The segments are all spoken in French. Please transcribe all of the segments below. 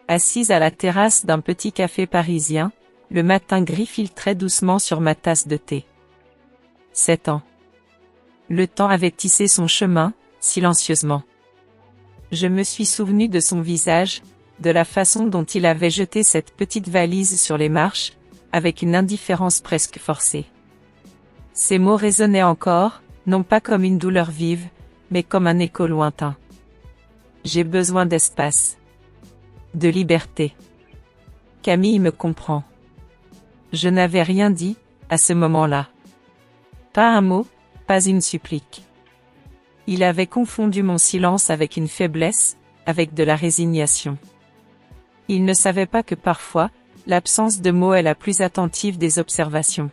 assise à la terrasse d'un petit café parisien, le matin gris filtrait doucement sur ma tasse de thé. 7 ans. Le temps avait tissé son chemin, silencieusement. Je me suis souvenu de son visage, de la façon dont il avait jeté cette petite valise sur les marches, avec une indifférence presque forcée. Ces mots résonnaient encore, non pas comme une douleur vive, mais comme un écho lointain. J'ai besoin d'espace. De liberté. Camille me comprend. Je n'avais rien dit, à ce moment-là. Pas un mot, pas une supplique. Il avait confondu mon silence avec une faiblesse, avec de la résignation. Il ne savait pas que parfois, l'absence de mots est la plus attentive des observations.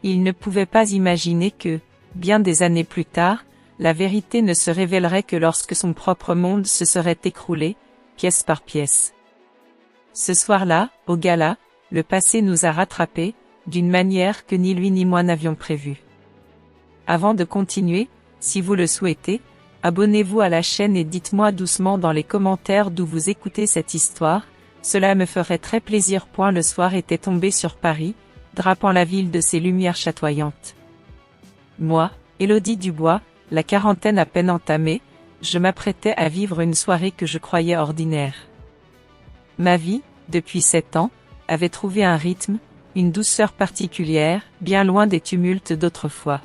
Il ne pouvait pas imaginer que, bien des années plus tard, la vérité ne se révélerait que lorsque son propre monde se serait écroulé, pièce par pièce. Ce soir-là, au gala, le passé nous a rattrapés, d'une manière que ni lui ni moi n'avions prévue. Avant de continuer, si vous le souhaitez, abonnez-vous à la chaîne et dites-moi doucement dans les commentaires d'où vous écoutez cette histoire, cela me ferait très plaisir. Le soir était tombé sur Paris, drapant la ville de ses lumières chatoyantes. Moi, Élodie Dubois, la quarantaine à peine entamée, je m'apprêtais à vivre une soirée que je croyais ordinaire. Ma vie, depuis 7 ans, avait trouvé un rythme, une douceur particulière, bien loin des tumultes d'autrefois.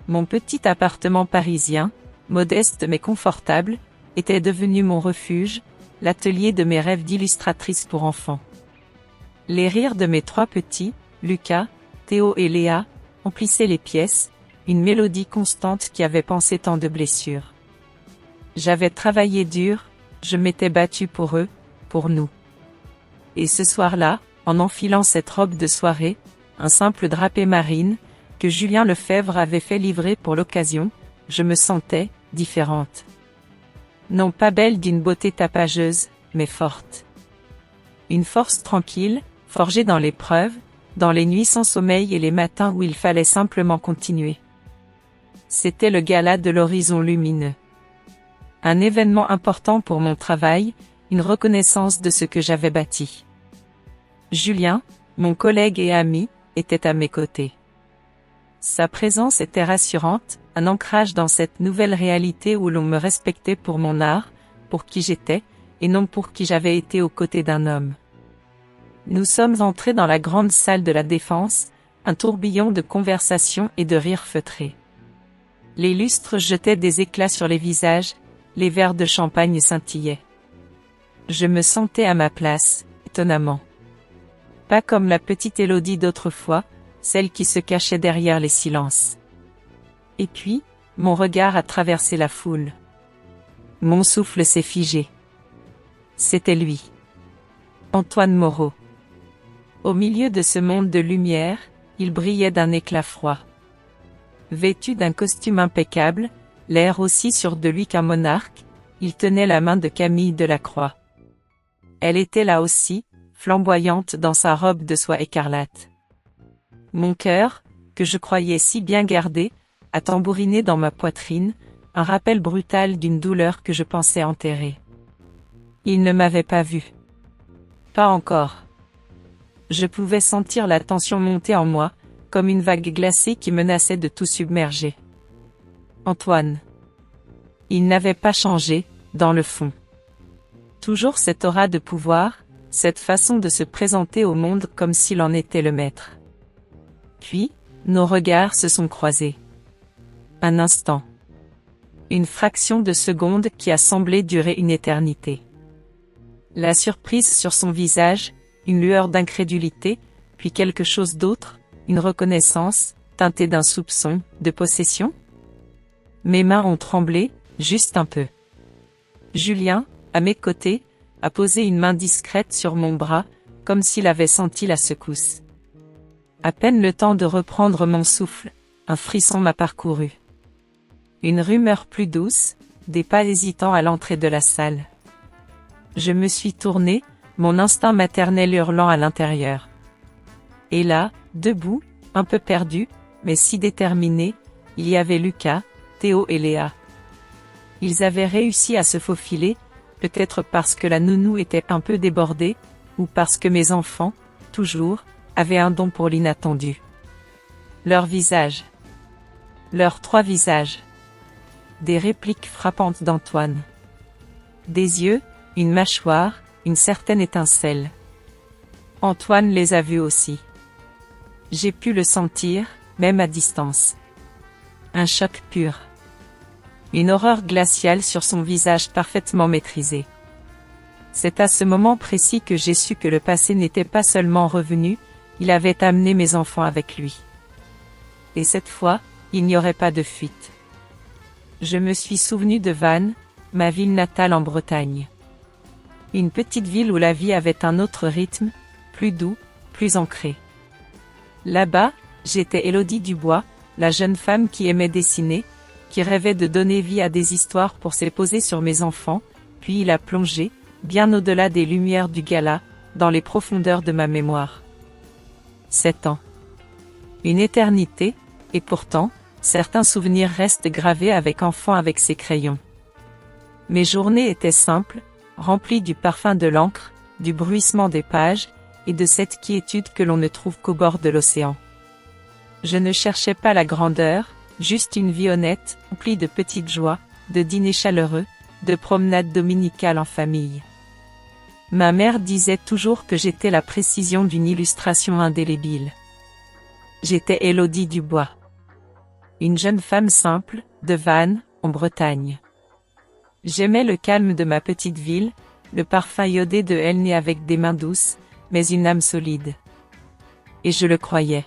Mon petit appartement parisien, modeste mais confortable, était devenu mon refuge, l'atelier de mes rêves d'illustratrice pour enfants. Les rires de mes 3 petits, Lucas, Théo et Léa, emplissaient les pièces, une mélodie constante qui avait pansé tant de blessures. J'avais travaillé dur, je m'étais battu pour eux, pour nous. Et ce soir-là, en enfilant cette robe de soirée, un simple drapé marine, que Julien Lefebvre avait fait livrer pour l'occasion, je me sentais différente. Non pas belle d'une beauté tapageuse, mais forte. Une force tranquille, forgée dans l'épreuve, dans les nuits sans sommeil et les matins où il fallait simplement continuer. C'était le gala de l'horizon lumineux. Un événement important pour mon travail, une reconnaissance de ce que j'avais bâti. Julien, mon collègue et ami, était à mes côtés. Sa présence était rassurante, un ancrage dans cette nouvelle réalité où l'on me respectait pour mon art, pour qui j'étais, et non pour qui j'avais été aux côtés d'un homme. Nous sommes entrés dans la grande salle de la Défense, un tourbillon de conversations et de rires feutrés. Les lustres jetaient des éclats sur les visages, les verres de champagne scintillaient. Je me sentais à ma place, étonnamment. Pas comme la petite Élodie d'autrefois, celle qui se cachait derrière les silences. Et puis, mon regard a traversé la foule. Mon souffle s'est figé. C'était lui. Antoine Moreau. Au milieu de ce monde de lumière, il brillait d'un éclat froid. Vêtu d'un costume impeccable, l'air aussi sûr de lui qu'un monarque, il tenait la main de Camille Delacroix. Elle était là aussi, flamboyante dans sa robe de soie écarlate. Mon cœur, que je croyais si bien gardé, a tambouriné dans ma poitrine, un rappel brutal d'une douleur que je pensais enterrer. Il ne m'avait pas vu. Pas encore. Je pouvais sentir la tension monter en moi, comme une vague glacée qui menaçait de tout submerger. Antoine. Il n'avait pas changé, dans le fond. Toujours cette aura de pouvoir, cette façon de se présenter au monde comme s'il en était le maître. Puis, nos regards se sont croisés. Un instant. Une fraction de seconde qui a semblé durer une éternité. La surprise sur son visage, une lueur d'incrédulité, puis quelque chose d'autre, une reconnaissance, teintée d'un soupçon, de possession. Mes mains ont tremblé, juste un peu. Julien, à mes côtés, a posé une main discrète sur mon bras, comme s'il avait senti la secousse. À peine le temps de reprendre mon souffle, un frisson m'a parcouru. Une rumeur plus douce, des pas hésitants à l'entrée de la salle. Je me suis tourné, mon instinct maternel hurlant à l'intérieur. Et là, debout, un peu perdu, mais si déterminé, il y avait Lucas, Théo et Léa. Ils avaient réussi à se faufiler, peut-être parce que la nounou était un peu débordée, ou parce que mes enfants, toujours, avaient un don pour l'inattendu. Leurs visages. Leurs 3 visages. Des répliques frappantes d'Antoine. Des yeux, une mâchoire, une certaine étincelle. Antoine les a vus aussi. J'ai pu le sentir, même à distance. Un choc pur. Une horreur glaciale sur son visage parfaitement maîtrisé. C'est à ce moment précis que j'ai su que le passé n'était pas seulement revenu, il avait amené mes enfants avec lui. Et cette fois, il n'y aurait pas de fuite. Je me suis souvenu de Vannes, ma ville natale en Bretagne. Une petite ville où la vie avait un autre rythme, plus doux, plus ancré. Là-bas, j'étais Élodie Dubois, la jeune femme qui aimait dessiner, qui rêvait de donner vie à des histoires pour s'époser sur mes enfants, puis il a plongé, bien au-delà des lumières du gala, dans les profondeurs de ma mémoire. 7 ans. Une éternité, et pourtant, certains souvenirs restent gravés avec enfant avec ses crayons. Mes journées étaient simples, remplies du parfum de l'encre, du bruissement des pages, et de cette quiétude que l'on ne trouve qu'au bord de l'océan. Je ne cherchais pas la grandeur, juste une vie honnête, remplie de petites joies, de dîners chaleureux, de promenades dominicales en famille. Ma mère disait toujours que j'étais la précision d'une illustration indélébile. J'étais Élodie Dubois. Une jeune femme simple, de Vannes, en Bretagne. J'aimais le calme de ma petite ville, le parfum iodé de elle née avec des mains douces, mais une âme solide. Et je le croyais.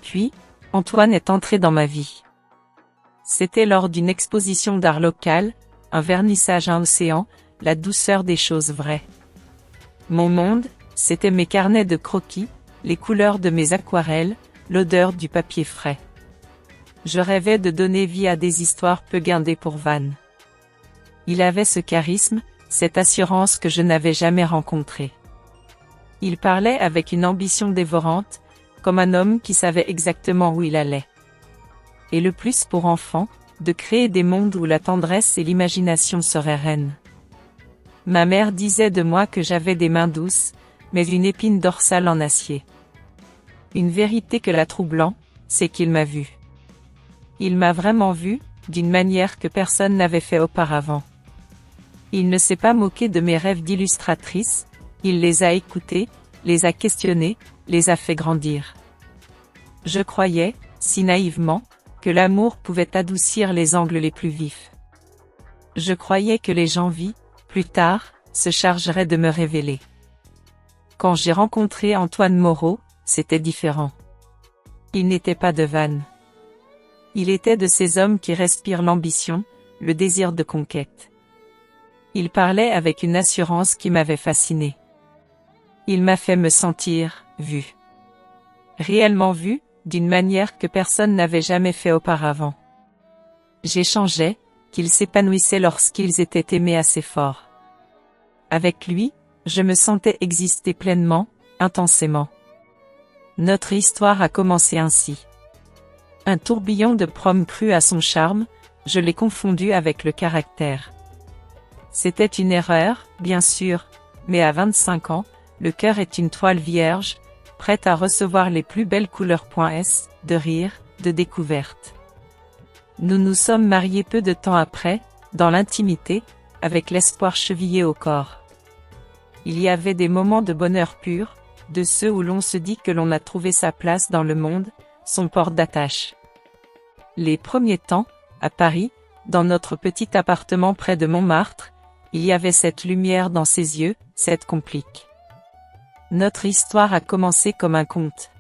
Puis, Antoine est entré dans ma vie. C'était lors d'une exposition d'art local, un vernissage à Océan, la douceur des choses vraies. Mon monde, c'était mes carnets de croquis, les couleurs de mes aquarelles, l'odeur du papier frais. Je rêvais de donner vie à des histoires peu guindées pour Vannes. Il avait ce charisme, cette assurance que je n'avais jamais rencontrée. Il parlait avec une ambition dévorante, comme un homme qui savait exactement où il allait. Et le plus pour enfants, de créer des mondes où la tendresse et l'imagination seraient reines. Ma mère disait de moi que j'avais des mains douces, mais une épine dorsale en acier. Une vérité que la troublant, c'est qu'il m'a vu. Il m'a vraiment vu, d'une manière que personne n'avait fait auparavant. Il ne s'est pas moqué de mes rêves d'illustratrice, il les a écoutés, les a questionnés, les a fait grandir. Je croyais, si naïvement, que l'amour pouvait adoucir les angles les plus vifs. Je croyais que les gens vus, plus tard, se chargeraient de me révéler. Quand j'ai rencontré Antoine Moreau, c'était différent. Il n'était pas de Vannes. Il était de ces hommes qui respirent l'ambition, le désir de conquête. Il parlait avec une assurance qui m'avait fasciné. Il m'a fait me sentir vue. Réellement vue, d'une manière que personne n'avait jamais fait auparavant. J'échangeais, qu'ils s'épanouissaient lorsqu'ils étaient aimés assez fort. Avec lui, je me sentais exister pleinement, intensément. Notre histoire a commencé ainsi. Un tourbillon de prom cru à son charme, je l'ai confondu avec le caractère. C'était une erreur, bien sûr, mais à 25 ans, le cœur est une toile vierge, prête à recevoir les plus belles couleurs. De rire, de découverte. Nous nous sommes mariés peu de temps après, dans l'intimité, avec l'espoir chevillé au corps. Il y avait des moments de bonheur pur, de ceux où l'on se dit que l'on a trouvé sa place dans le monde, son port d'attache. Les premiers temps, à Paris, dans notre petit appartement près de Montmartre, il y avait cette lumière dans ses yeux, cette complique. Notre histoire a commencé comme un conte.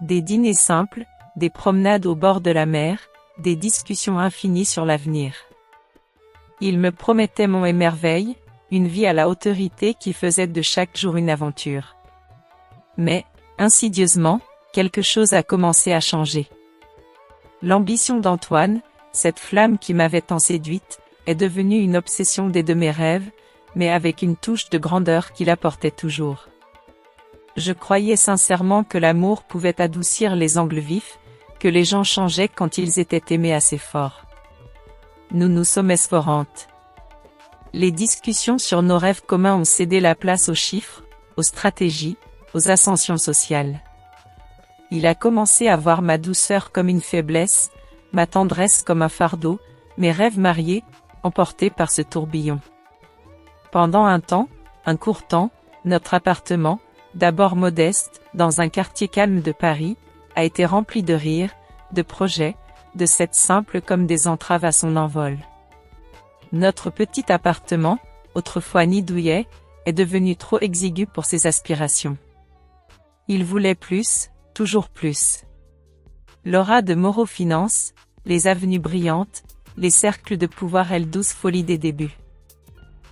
Des dîners simples, des promenades au bord de la mer, des discussions infinies sur l'avenir. Il me promettait monts et merveilles, une vie à la autorité qui faisait de chaque jour une aventure. Mais, insidieusement, quelque chose a commencé à changer. L'ambition d'Antoine, cette flamme qui m'avait tant séduite, est devenue une obsession de mes rêves, mais avec une touche de grandeur qu'il apportait toujours. Je croyais sincèrement que l'amour pouvait adoucir les angles vifs, que les gens changeaient quand ils étaient aimés assez fort. Nous nous sommes esporantes. Les discussions sur nos rêves communs ont cédé la place aux chiffres, aux stratégies, aux ascensions sociales. Il a commencé à voir ma douceur comme une faiblesse, ma tendresse comme un fardeau, mes rêves mariés, emportés par ce tourbillon. Pendant un temps, un court temps, notre appartement, d'abord modeste, dans un quartier calme de Paris, a été rempli de rires, de projets, de scènes simples comme des entraves à son envol. Notre petit appartement, autrefois nid douillet, est devenu trop exigu pour ses aspirations. Il voulait plus, toujours plus. L'aura de Moreau Finance, les avenues brillantes, les cercles de pouvoir et la douce folie des débuts.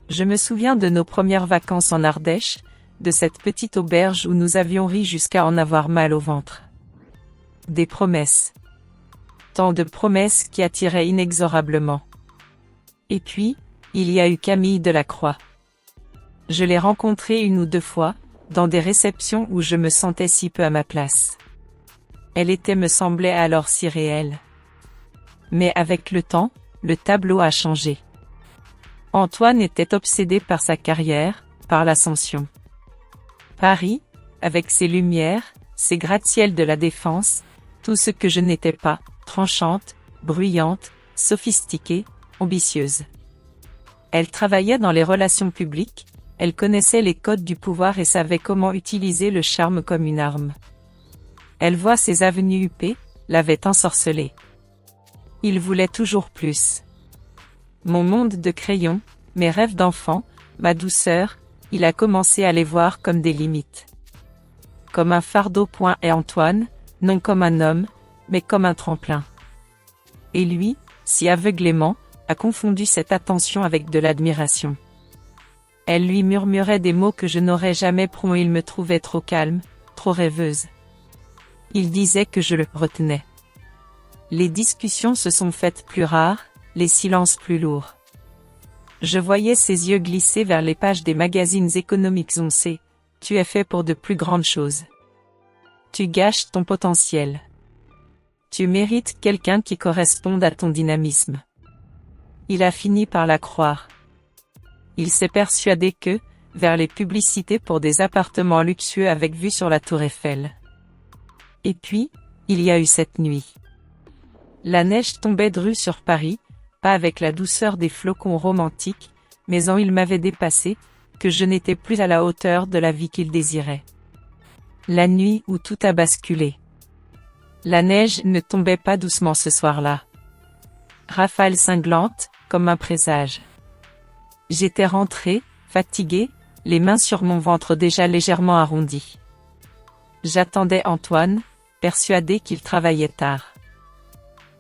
Je me souviens de nos premières vacances en Ardèche, de cette petite auberge où nous avions ri jusqu'à en avoir mal au ventre. Des promesses. Tant de promesses qui attiraient inexorablement. Et puis, il y a eu Camille Delacroix. Je l'ai rencontrée une ou deux fois, dans des réceptions où je me sentais si peu à ma place. Elle me semblait alors si réelle. Mais avec le temps, le tableau a changé. Antoine était obsédé par sa carrière, par l'ascension. Paris, avec ses lumières, ses gratte-ciels de la Défense, tout ce que je n'étais pas, tranchante, bruyante, sophistiquée, ambitieuse. Elle travaillait dans les relations publiques, elle connaissait les codes du pouvoir et savait comment utiliser le charme comme une arme. Elle voit ses avenues huppées, l'avait ensorcelée. Il voulait toujours plus. Mon monde de crayon, mes rêves d'enfant, ma douceur, il a commencé à les voir comme des limites. Comme un fardeau. Et Antoine, non comme un homme, mais comme un tremplin. Et lui, si aveuglément, a confondu cette attention avec de l'admiration. Elle lui murmurait des mots que je n'aurais jamais prononcés. Il me trouvait trop calme, trop rêveuse. Il disait que je le retenais. Les discussions se sont faites plus rares, les silences plus lourds. Je voyais ses yeux glisser vers les pages des magazines économiques. On sait, tu es fait pour de plus grandes choses. Tu gâches ton potentiel. Tu mérites quelqu'un qui corresponde à ton dynamisme. Il a fini par la croire. Il s'est persuadé que, vers les publicités pour des appartements luxueux avec vue sur la Tour Eiffel. Et puis, il y a eu cette nuit. La neige tombait drue sur Paris, pas avec la douceur des flocons romantiques, mais il m'avait dépassé, que je n'étais plus à la hauteur de la vie qu'il désirait. La nuit où tout a basculé. La neige ne tombait pas doucement ce soir-là. Rafale cinglante, comme un présage. J'étais rentrée, fatiguée, les mains sur mon ventre déjà légèrement arrondi. J'attendais Antoine, persuadée qu'il travaillait tard.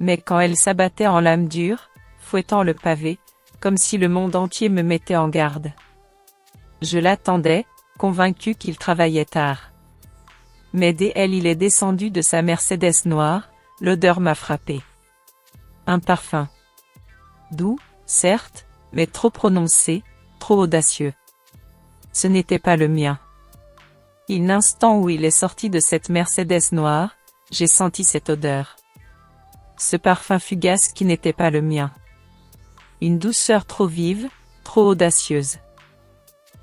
Mais quand elle s'abattait en lame dure, fouettant le pavé, comme si le monde entier me mettait en garde. Je l'attendais, convaincue qu'il travaillait tard. Mais dès il est descendu de sa Mercedes noire, l'odeur m'a frappée. Un parfum. Doux, certes, mais trop prononcé, trop audacieux. Ce n'était pas le mien. L'instant où il est sorti de cette Mercedes noire, j'ai senti cette odeur. Ce parfum fugace qui n'était pas le mien. Une douceur trop vive, trop audacieuse.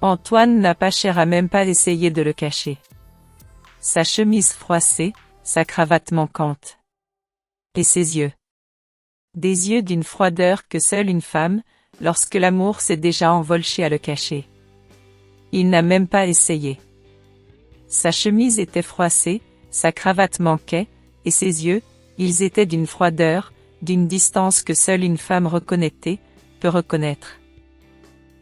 Antoine n'a pas cher à même pas essayer de le cacher. Sa chemise froissée, sa cravate manquante. Et ses yeux. Des yeux d'une froideur que seule une femme, lorsque l'amour s'est déjà envolé à le cacher. Il n'a même pas essayé. Sa chemise était froissée, sa cravate manquait, et ses yeux, ils étaient d'une froideur, d'une distance que seule une femme reconnaîtée, peut reconnaître.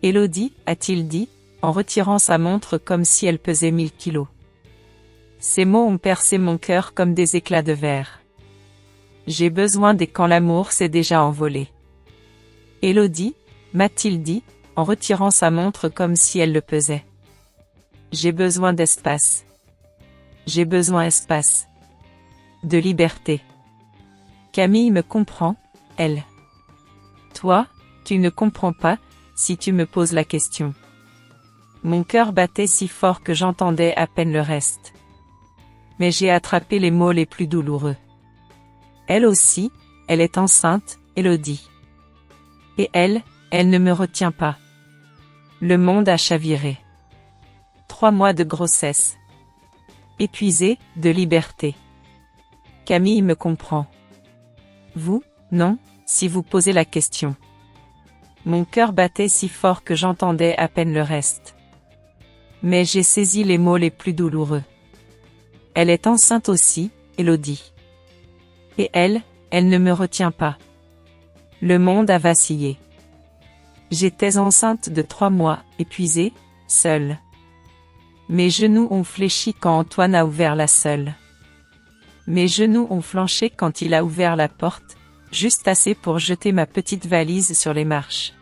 Élodie, a-t-il dit, en retirant sa montre comme si elle pesait 1000 kilos. Ces mots ont percé mon cœur comme des éclats de verre. J'ai besoin des quand l'amour s'est déjà envolé. Élodie, m'a-t-il dit, en retirant sa montre comme si elle le pesait. J'ai besoin d'espace. J'ai besoin d'espace. De liberté. Camille me comprend, elle. Toi, tu ne comprends pas, si tu me poses la question. Mon cœur battait si fort que j'entendais à peine le reste. Mais j'ai attrapé les mots les plus douloureux. Elle aussi, elle est enceinte, Élodie. Et elle ne me retient pas. Le monde a chaviré. 3 mois de grossesse. Épuisé, de liberté. Camille me comprend. Vous, non, si vous posez la question. Mon cœur battait si fort que j'entendais à peine le reste. Mais j'ai saisi les mots les plus douloureux. Elle est enceinte aussi, Élodie. Et elle ne me retient pas. Le monde a vacillé. J'étais enceinte de 3 mois, épuisée, seule. Mes genoux ont fléchi quand Antoine a ouvert la seule. Mes genoux ont flanché quand il a ouvert la porte, juste assez pour jeter ma petite valise sur les marches.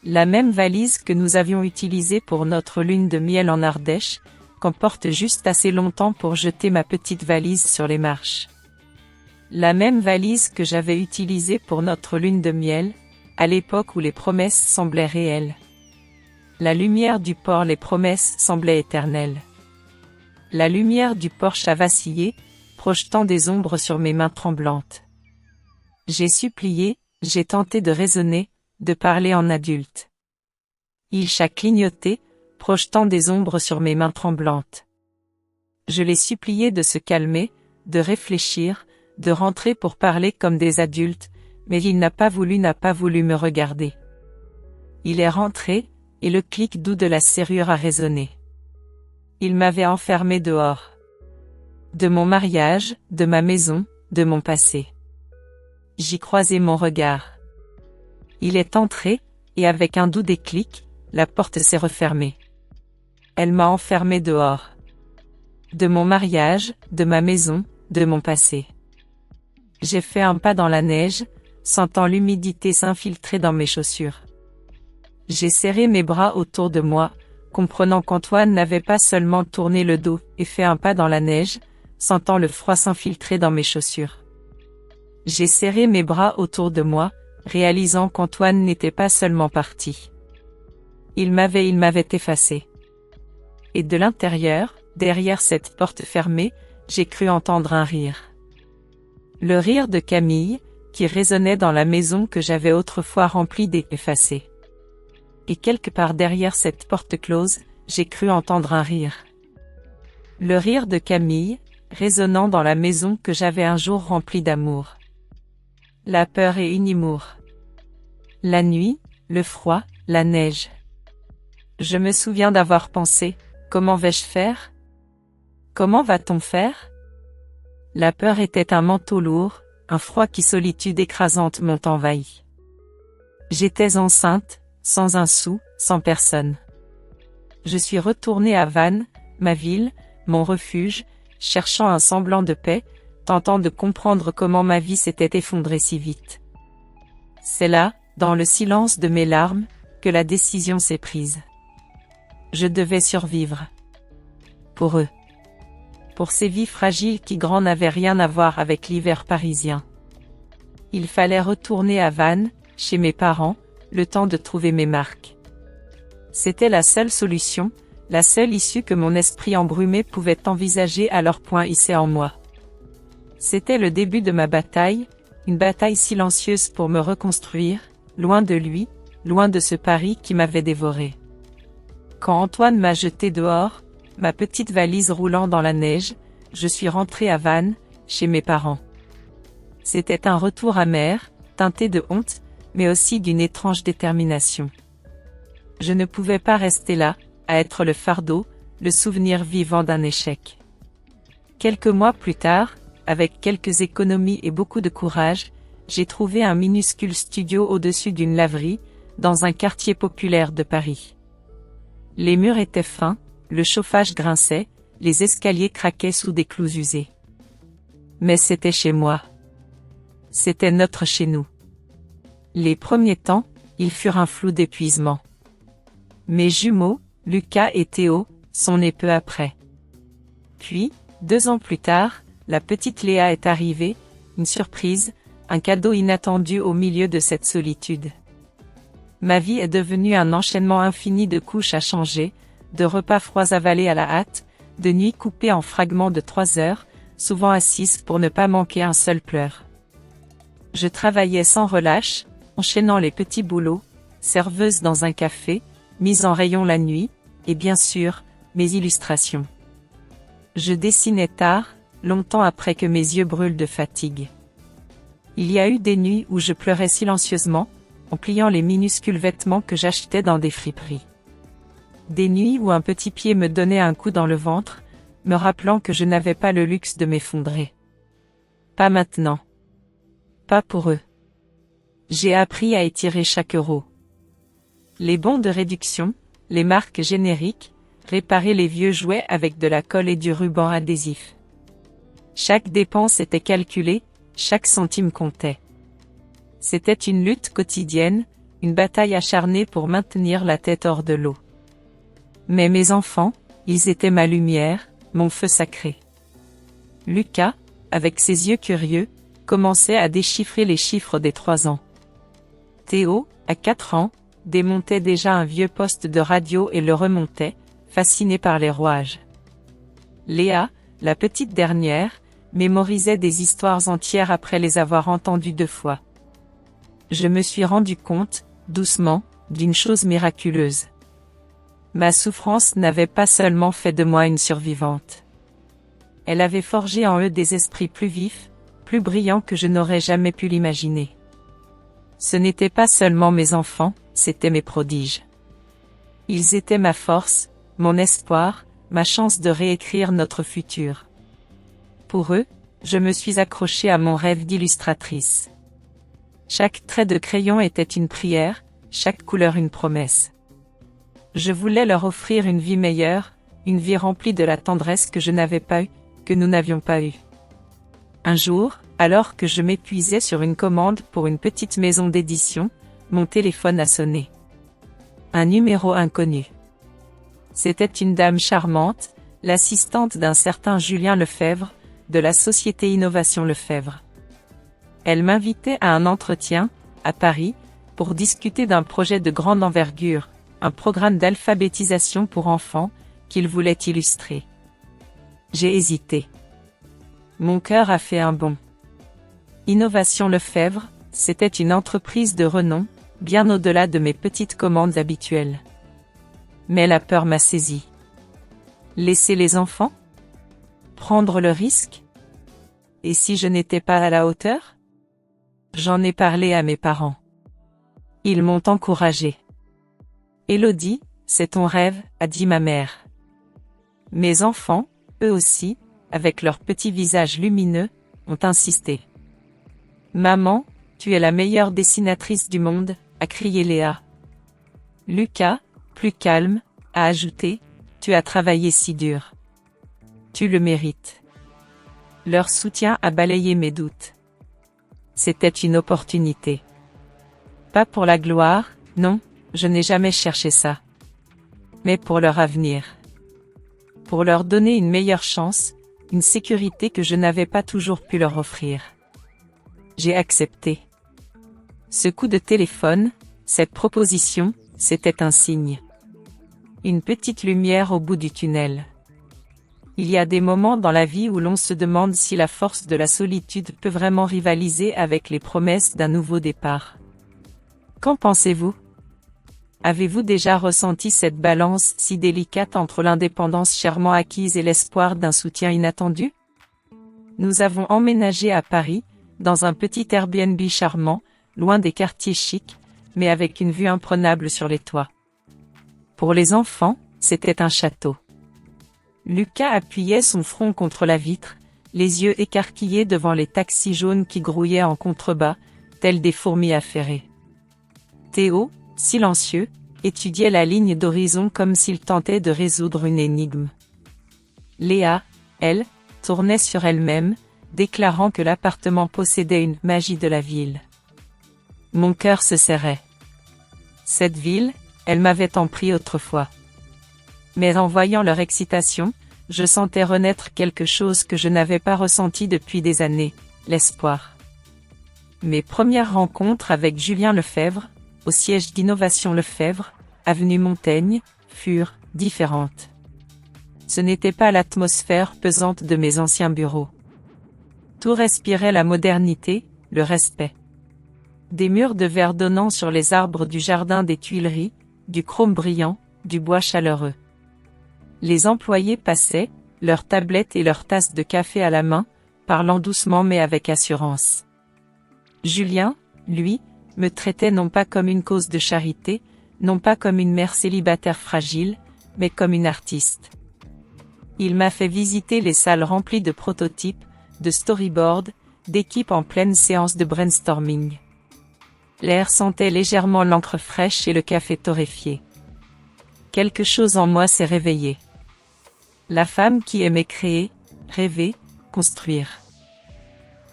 La même valise que nous avions utilisée pour notre lune de miel en Ardèche, qu'emporte juste assez longtemps pour jeter ma petite valise sur les marches. La même valise que j'avais utilisée pour notre lune de miel, à l'époque où les promesses semblaient réelles. La lumière du port, les promesses semblaient éternelles. La lumière du porche a vacillé, projetant des ombres sur mes mains tremblantes. J'ai supplié, j'ai tenté de raisonner, de parler en adulte. Il a clignoté, projetant des ombres sur mes mains tremblantes. Je l'ai supplié de se calmer, de réfléchir, de rentrer pour parler comme des adultes, mais il n'a pas voulu me regarder. Il est rentré, et le clic doux de la serrure a résonné. Il m'avait enfermé dehors. De mon mariage, de ma maison, de mon passé. J'y croisais mon regard. Il est entré, et avec un doux déclic, la porte s'est refermée. Elle m'a enfermé dehors. De mon mariage, de ma maison, de mon passé. J'ai fait un pas dans la neige, sentant l'humidité s'infiltrer dans mes chaussures. J'ai serré mes bras autour de moi, comprenant qu'Antoine n'avait pas seulement tourné le dos et fait un pas dans la neige, sentant le froid s'infiltrer dans mes chaussures. J'ai serré mes bras autour de moi, réalisant qu'Antoine n'était pas seulement parti. Il m'avait effacé. Et de l'intérieur, derrière cette porte fermée, j'ai cru entendre un rire. Le rire de Camille, qui résonnait dans la maison que j'avais autrefois remplie d'effacés. Et quelque part derrière cette porte close, j'ai cru entendre un rire. Le rire de Camille, résonnant dans la maison que j'avais un jour remplie d'amour. La peur et une humour. La nuit, le froid, la neige. Je me souviens d'avoir pensé, comment vais-je faire? Comment va-t-on faire? La peur était un manteau lourd, un froid qui solitude écrasante m'ont envahi. J'étais enceinte, sans un sou, sans personne. Je suis retournée à Vannes, ma ville, mon refuge, cherchant un semblant de paix, tentant de comprendre comment ma vie s'était effondrée si vite. C'est là, dans le silence de mes larmes, que la décision s'est prise. Je devais survivre. Pour eux. Pour ces vies fragiles qui grands n'avaient rien à voir avec l'hiver parisien. Il fallait retourner à Vannes, chez mes parents, le temps de trouver mes marques. C'était la seule solution, la seule issue que mon esprit embrumé pouvait envisager à leur point hissé en moi. C'était le début de ma bataille, une bataille silencieuse pour me reconstruire, loin de lui, loin de ce Paris qui m'avait dévoré. Quand Antoine m'a jeté dehors, ma petite valise roulant dans la neige, je suis rentrée à Vannes, chez mes parents. C'était un retour amer, teinté de honte, mais aussi d'une étrange détermination. Je ne pouvais pas rester là, à être le fardeau, le souvenir vivant d'un échec. Quelques mois plus tard, avec quelques économies et beaucoup de courage, j'ai trouvé un minuscule studio au-dessus d'une laverie, dans un quartier populaire de Paris. Les murs étaient fins, le chauffage grinçait, les escaliers craquaient sous des clous usés. Mais c'était chez moi. C'était notre chez nous. Les premiers temps, ils furent un flou d'épuisement. Mes jumeaux, Lucas et Théo, sont nés peu après. Puis, 2 ans plus tard, la petite Léa est arrivée, une surprise, un cadeau inattendu au milieu de cette solitude. Ma vie est devenue un enchaînement infini de couches à changer, de repas froids avalés à la hâte, de nuits coupées en fragments de 3 heures, souvent assise pour ne pas manquer un seul pleur. Je travaillais sans relâche, enchaînant les petits boulots, serveuse dans un café, mise en rayon la nuit, et bien sûr, mes illustrations. Je dessinais tard, longtemps après que mes yeux brûlent de fatigue. Il y a eu des nuits où je pleurais silencieusement, en pliant les minuscules vêtements que j'achetais dans des friperies. Des nuits où un petit pied me donnait un coup dans le ventre, me rappelant que je n'avais pas le luxe de m'effondrer. Pas maintenant. Pas pour eux. J'ai appris à étirer chaque euro. Les bons de réduction, les marques génériques, réparer les vieux jouets avec de la colle et du ruban adhésif. Chaque dépense était calculée, chaque centime comptait. C'était une lutte quotidienne, une bataille acharnée pour maintenir la tête hors de l'eau. Mais mes enfants, ils étaient ma lumière, mon feu sacré. Lucas, avec ses yeux curieux, commençait à déchiffrer les chiffres des 3 ans. Théo, à 4 ans, démontait déjà un vieux poste de radio et le remontait, fasciné par les rouages. Léa, la petite dernière, mémorisait des histoires entières après les avoir entendues 2 fois. Je me suis rendu compte, doucement, d'une chose miraculeuse. Ma souffrance n'avait pas seulement fait de moi une survivante. Elle avait forgé en eux des esprits plus vifs, plus brillants que je n'aurais jamais pu l'imaginer. Ce n'étaient pas seulement mes enfants, c'étaient mes prodiges. Ils étaient ma force, mon espoir, ma chance de réécrire notre futur. Pour eux, je me suis accrochée à mon rêve d'illustratrice. Chaque trait de crayon était une prière, chaque couleur une promesse. Je voulais leur offrir une vie meilleure, une vie remplie de la tendresse que je n'avais pas eue, que nous n'avions pas eue. Un jour, alors que je m'épuisais sur une commande pour une petite maison d'édition, mon téléphone a sonné. Un numéro inconnu. C'était une dame charmante, l'assistante d'un certain Julien Lefebvre, de la société Innovation Lefebvre. Elle m'invitait à un entretien, à Paris, pour discuter d'un projet de grande envergure, un programme d'alphabétisation pour enfants, qu'il voulait illustrer. J'ai hésité. Mon cœur a fait un bond. Innovation Lefebvre, c'était une entreprise de renom, bien au-delà de mes petites commandes habituelles. Mais la peur m'a saisi. Laisser les enfants? Prendre le risque? Et si je n'étais pas à la hauteur? J'en ai parlé à mes parents. Ils m'ont encouragé. Élodie, c'est ton rêve, a dit ma mère. Mes enfants, eux aussi, avec leurs petits visages lumineux, ont insisté. Maman, tu es la meilleure dessinatrice du monde, a crié Léa. Lucas, plus calme, a ajouté, tu as travaillé si dur. Tu le mérites. Leur soutien a balayé mes doutes. C'était une opportunité. Pas pour la gloire, non, je n'ai jamais cherché ça. Mais pour leur avenir. Pour leur donner une meilleure chance, une sécurité que je n'avais pas toujours pu leur offrir. J'ai accepté. Ce coup de téléphone, cette proposition, c'était un signe. Une petite lumière au bout du tunnel. Il y a des moments dans la vie où l'on se demande si la force de la solitude peut vraiment rivaliser avec les promesses d'un nouveau départ. Qu'en pensez-vous? Avez-vous déjà ressenti cette balance si délicate entre l'indépendance chèrement acquise et l'espoir d'un soutien inattendu? Nous avons emménagé à Paris, dans un petit Airbnb charmant, loin des quartiers chics, mais avec une vue imprenable sur les toits. Pour les enfants, c'était un château. Lucas appuyait son front contre la vitre, les yeux écarquillés devant les taxis jaunes qui grouillaient en contrebas, tels des fourmis affairées. Théo, silencieux, étudiait la ligne d'horizon comme s'il tentait de résoudre une énigme. Léa, elle, tournait sur elle-même, déclarant que l'appartement possédait une magie de la ville. Mon cœur se serrait. Cette ville, elle m'avait tant pris autrefois. Mais en voyant leur excitation, je sentais renaître quelque chose que je n'avais pas ressenti depuis des années, l'espoir. Mes premières rencontres avec Julien Lefebvre, au siège d'Innovation Lefebvre, avenue Montaigne, furent différentes. Ce n'était pas l'atmosphère pesante de mes anciens bureaux. Tout respirait la modernité, le respect. Des murs de verre donnant sur les arbres du jardin des Tuileries, du chrome brillant, du bois chaleureux. Les employés passaient, leurs tablettes et leurs tasses de café à la main, parlant doucement mais avec assurance. Julien, lui, me traitait non pas comme une cause de charité, non pas comme une mère célibataire fragile, mais comme une artiste. Il m'a fait visiter les salles remplies de prototypes, de storyboards, d'équipes en pleine séance de brainstorming. L'air sentait légèrement l'encre fraîche et le café torréfié. Quelque chose en moi s'est réveillé. La femme qui aimait créer, rêver, construire.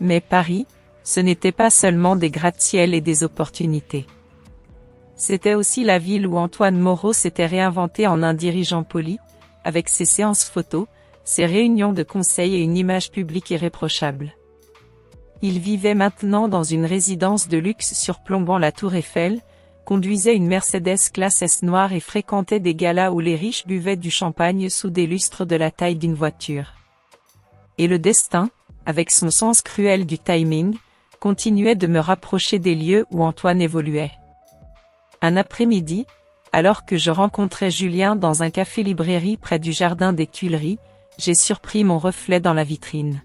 Mais Paris, ce n'était pas seulement des gratte-ciel et des opportunités. C'était aussi la ville où Antoine Moreau s'était réinventé en un dirigeant poli, avec ses séances photos, ses réunions de conseil et une image publique irréprochable. Il vivait maintenant dans une résidence de luxe surplombant la Tour Eiffel, conduisait une Mercedes classe S noire et fréquentait des galas où les riches buvaient du champagne sous des lustres de la taille d'une voiture. Et le destin, avec son sens cruel du timing, continuait de me rapprocher des lieux où Antoine évoluait. Un après-midi, alors que je rencontrais Julien dans un café-librairie près du jardin des Tuileries, j'ai surpris mon reflet dans la vitrine.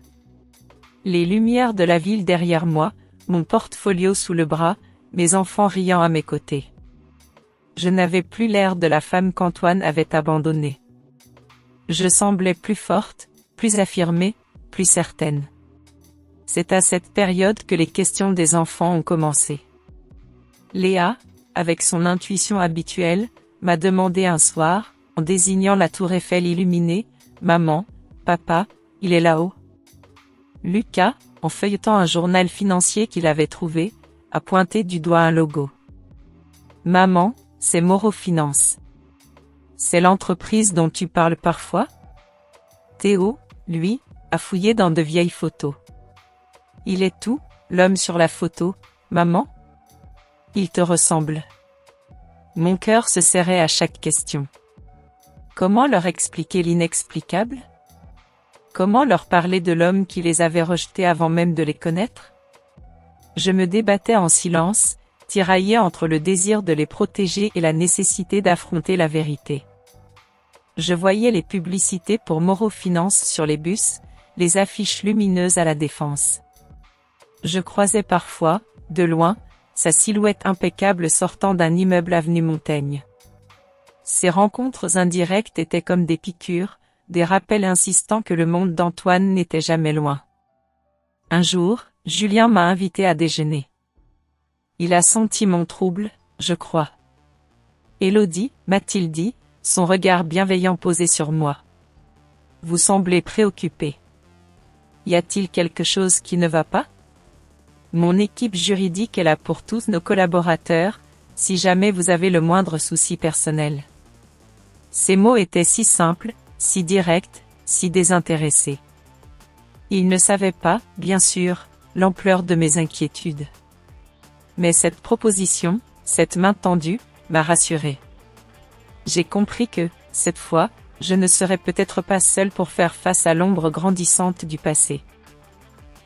Les lumières de la ville derrière moi, mon portfolio sous le bras, mes enfants riant à mes côtés. Je n'avais plus l'air de la femme qu'Antoine avait abandonnée. Je semblais plus forte, plus affirmée, plus certaine. C'est à cette période que les questions des enfants ont commencé. Léa, avec son intuition habituelle, m'a demandé un soir, en désignant la tour Eiffel illuminée, « Maman, papa, il est là-haut ?» Lucas, en feuilletant un journal financier qu'il avait trouvé, a pointé du doigt un logo. « Maman, c'est Moreau Finance. C'est l'entreprise dont tu parles parfois ?» Théo, lui, a fouillé dans de vieilles photos. « Il est où, l'homme sur la photo, maman ? Il te ressemble. » Mon cœur se serrait à chaque question. Comment leur expliquer l'inexplicable ? Comment leur parler de l'homme qui les avait rejetés avant même de les connaître ? Je me débattais en silence, tiraillé entre le désir de les protéger et la nécessité d'affronter la vérité. Je voyais les publicités pour Moreau Finance sur les bus, les affiches lumineuses à la Défense. Je croisais parfois, de loin, sa silhouette impeccable sortant d'un immeuble avenue Montaigne. Ces rencontres indirectes étaient comme des piqûres, des rappels insistants que le monde d'Antoine n'était jamais loin. Un jour, Julien m'a invité à déjeuner. Il a senti mon trouble, je crois. Élodie, m'a-t-il dit, son regard bienveillant posé sur moi. Vous semblez préoccupé. Y a-t-il quelque chose qui ne va pas ? Mon équipe juridique est là pour tous nos collaborateurs, si jamais vous avez le moindre souci personnel. Ces mots étaient si simples, si directs, si désintéressés. Il ne savait pas, bien sûr, l'ampleur de mes inquiétudes. Mais cette proposition, cette main tendue, m'a rassuré. J'ai compris que, cette fois, je ne serais peut-être pas seul pour faire face à l'ombre grandissante du passé.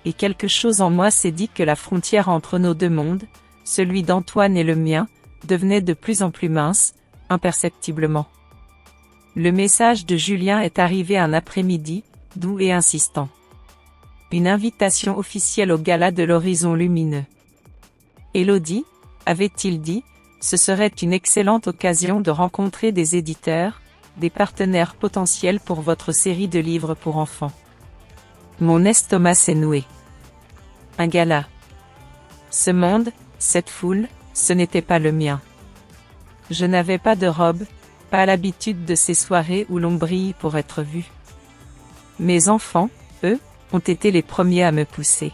Et quelque chose en moi s'est dit que la frontière entre nos deux mondes, celui d'Antoine et le mien, devenait de plus en plus mince, imperceptiblement. Le message de Julien est arrivé un après-midi, doux et insistant. Une invitation officielle au gala de l'Horizon Lumineux. Élodie, avait-il dit, ce serait une excellente occasion de rencontrer des éditeurs, des partenaires potentiels pour votre série de livres pour enfants. Mon estomac s'est noué. Un gala. Ce monde, cette foule, ce n'était pas le mien. Je n'avais pas de robe, pas l'habitude de ces soirées où l'on brille pour être vu. Mes enfants, eux, ont été les premiers à me pousser.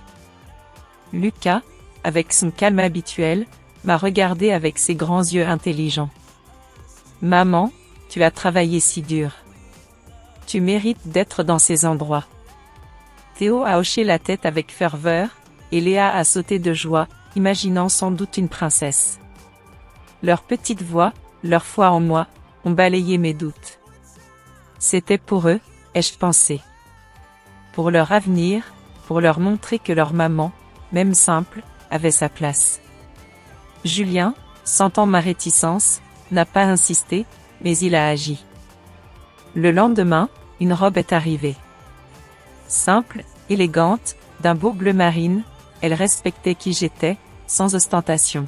Lucas, avec son calme habituel, m'a regardé avec ses grands yeux intelligents. Maman, tu as travaillé si dur. Tu mérites d'être dans ces endroits. Théo a hoché la tête avec ferveur, et Léa a sauté de joie, imaginant sans doute une princesse. Leurs petites voix, leur foi en moi, ont balayé mes doutes. C'était pour eux, ai-je pensé. Pour leur avenir, pour leur montrer que leur maman, même simple, avait sa place. Julien, sentant ma réticence, n'a pas insisté, mais il a agi. Le lendemain, une robe est arrivée. Simple, élégante, d'un beau bleu marine, elle respectait qui j'étais, sans ostentation.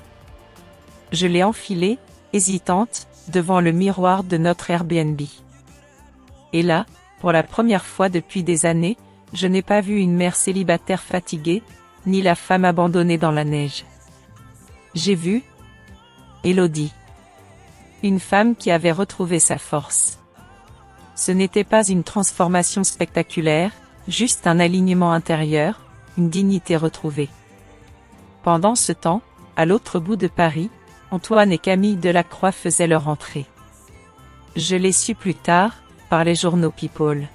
Je l'ai enfilée, hésitante, devant le miroir de notre Airbnb. Et là, pour la première fois depuis des années, je n'ai pas vu une mère célibataire fatiguée, ni la femme abandonnée dans la neige. J'ai vu Élodie. Une femme qui avait retrouvé sa force. Ce n'était pas une transformation spectaculaire, juste un alignement intérieur, une dignité retrouvée. Pendant ce temps, à l'autre bout de Paris, Antoine et Camille Delacroix faisaient leur entrée. Je l'ai su plus tard, par les journaux People.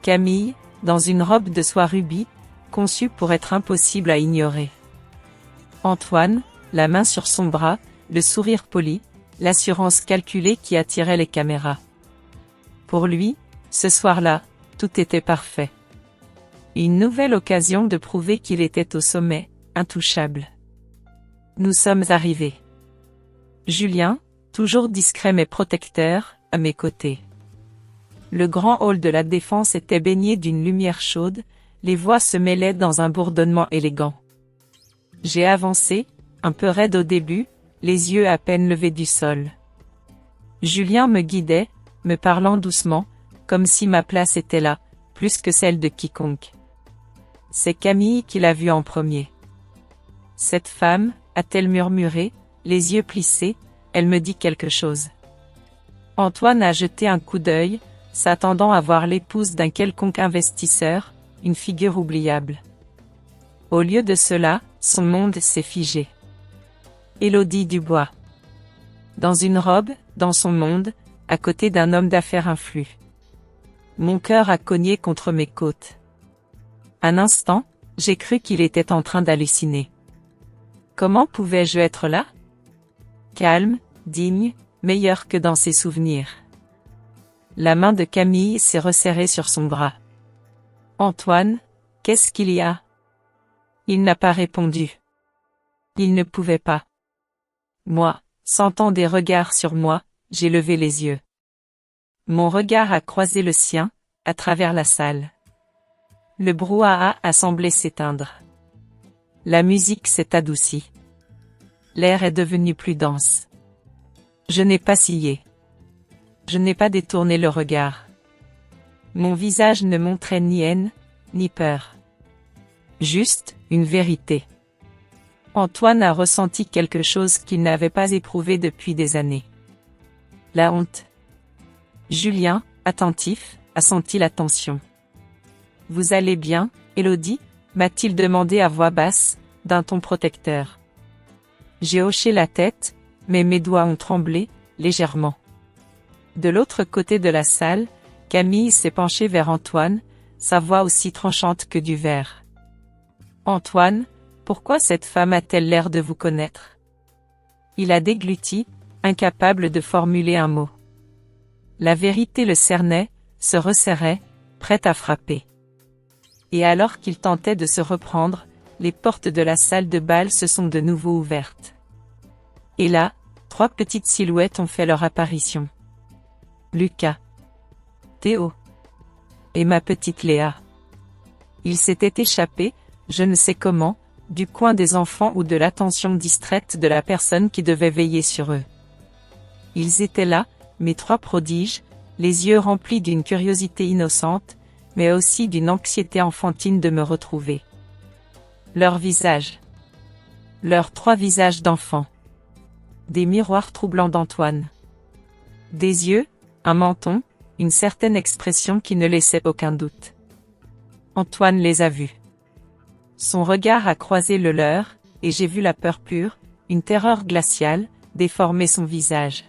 Camille, dans une robe de soie rubis, conçue pour être impossible à ignorer. Antoine, la main sur son bras, le sourire poli, l'assurance calculée qui attirait les caméras. Pour lui, ce soir-là, tout était parfait. Une nouvelle occasion de prouver qu'il était au sommet, intouchable. Nous sommes arrivés. Julien, toujours discret mais protecteur, à mes côtés. Le grand hall de la Défense était baigné d'une lumière chaude, les voix se mêlaient dans un bourdonnement élégant. J'ai avancé, un peu raide au début, les yeux à peine levés du sol. Julien me guidait, me parlant doucement, comme si ma place était là, plus que celle de quiconque. C'est Camille qui l'a vue en premier. Cette femme, a-t-elle murmuré, les yeux plissés, elle me dit quelque chose. Antoine a jeté un coup d'œil, s'attendant à voir l'épouse d'un quelconque investisseur, une figure oubliable. Au lieu de cela, son monde s'est figé. Élodie Dubois. Dans une robe, dans son monde, à côté d'un homme d'affaires influent. Mon cœur a cogné contre mes côtes. Un instant, j'ai cru qu'il était en train d'halluciner. Comment pouvais-je être là? Calme, digne, meilleur que dans ses souvenirs. La main de Camille s'est resserrée sur son bras. Antoine, qu'est-ce qu'il y a? Il n'a pas répondu. Il ne pouvait pas. Moi, sentant des regards sur moi, j'ai levé les yeux. Mon regard a croisé le sien, à travers la salle. Le brouhaha a semblé s'éteindre. La musique s'est adoucie. L'air est devenu plus dense. Je n'ai pas scié. Je n'ai pas détourné le regard. Mon visage ne montrait ni haine, ni peur. Juste, une vérité. Antoine a ressenti quelque chose qu'il n'avait pas éprouvé depuis des années. La honte. Julien, attentif, a senti la tension. « Vous allez bien, Élodie ?» m'a-t-il demandé à voix basse, d'un ton protecteur. J'ai hoché la tête, mais mes doigts ont tremblé, légèrement. De l'autre côté de la salle, Camille s'est penchée vers Antoine, sa voix aussi tranchante que du verre. « Antoine, pourquoi cette femme a-t-elle l'air de vous connaître ?» Il a dégluti, incapable de formuler un mot. La vérité le cernait, se resserrait, prête à frapper. Et alors qu'il tentait de se reprendre, les portes de la salle de bal se sont de nouveau ouvertes. Et là, 3 petites silhouettes ont fait leur apparition. Lucas, Théo et ma petite Léa. Ils s'étaient échappés, je ne sais comment, du coin des enfants ou de l'attention distraite de la personne qui devait veiller sur eux. Ils étaient là, mes 3 prodiges, les yeux remplis d'une curiosité innocente, mais aussi d'une anxiété enfantine de me retrouver. Leurs visages. Leurs 3 visages d'enfants. Des miroirs troublants d'Antoine. Des yeux, un menton, une certaine expression qui ne laissait aucun doute. Antoine les a vus. Son regard a croisé le leur, et j'ai vu la peur pure, une terreur glaciale, déformer son visage.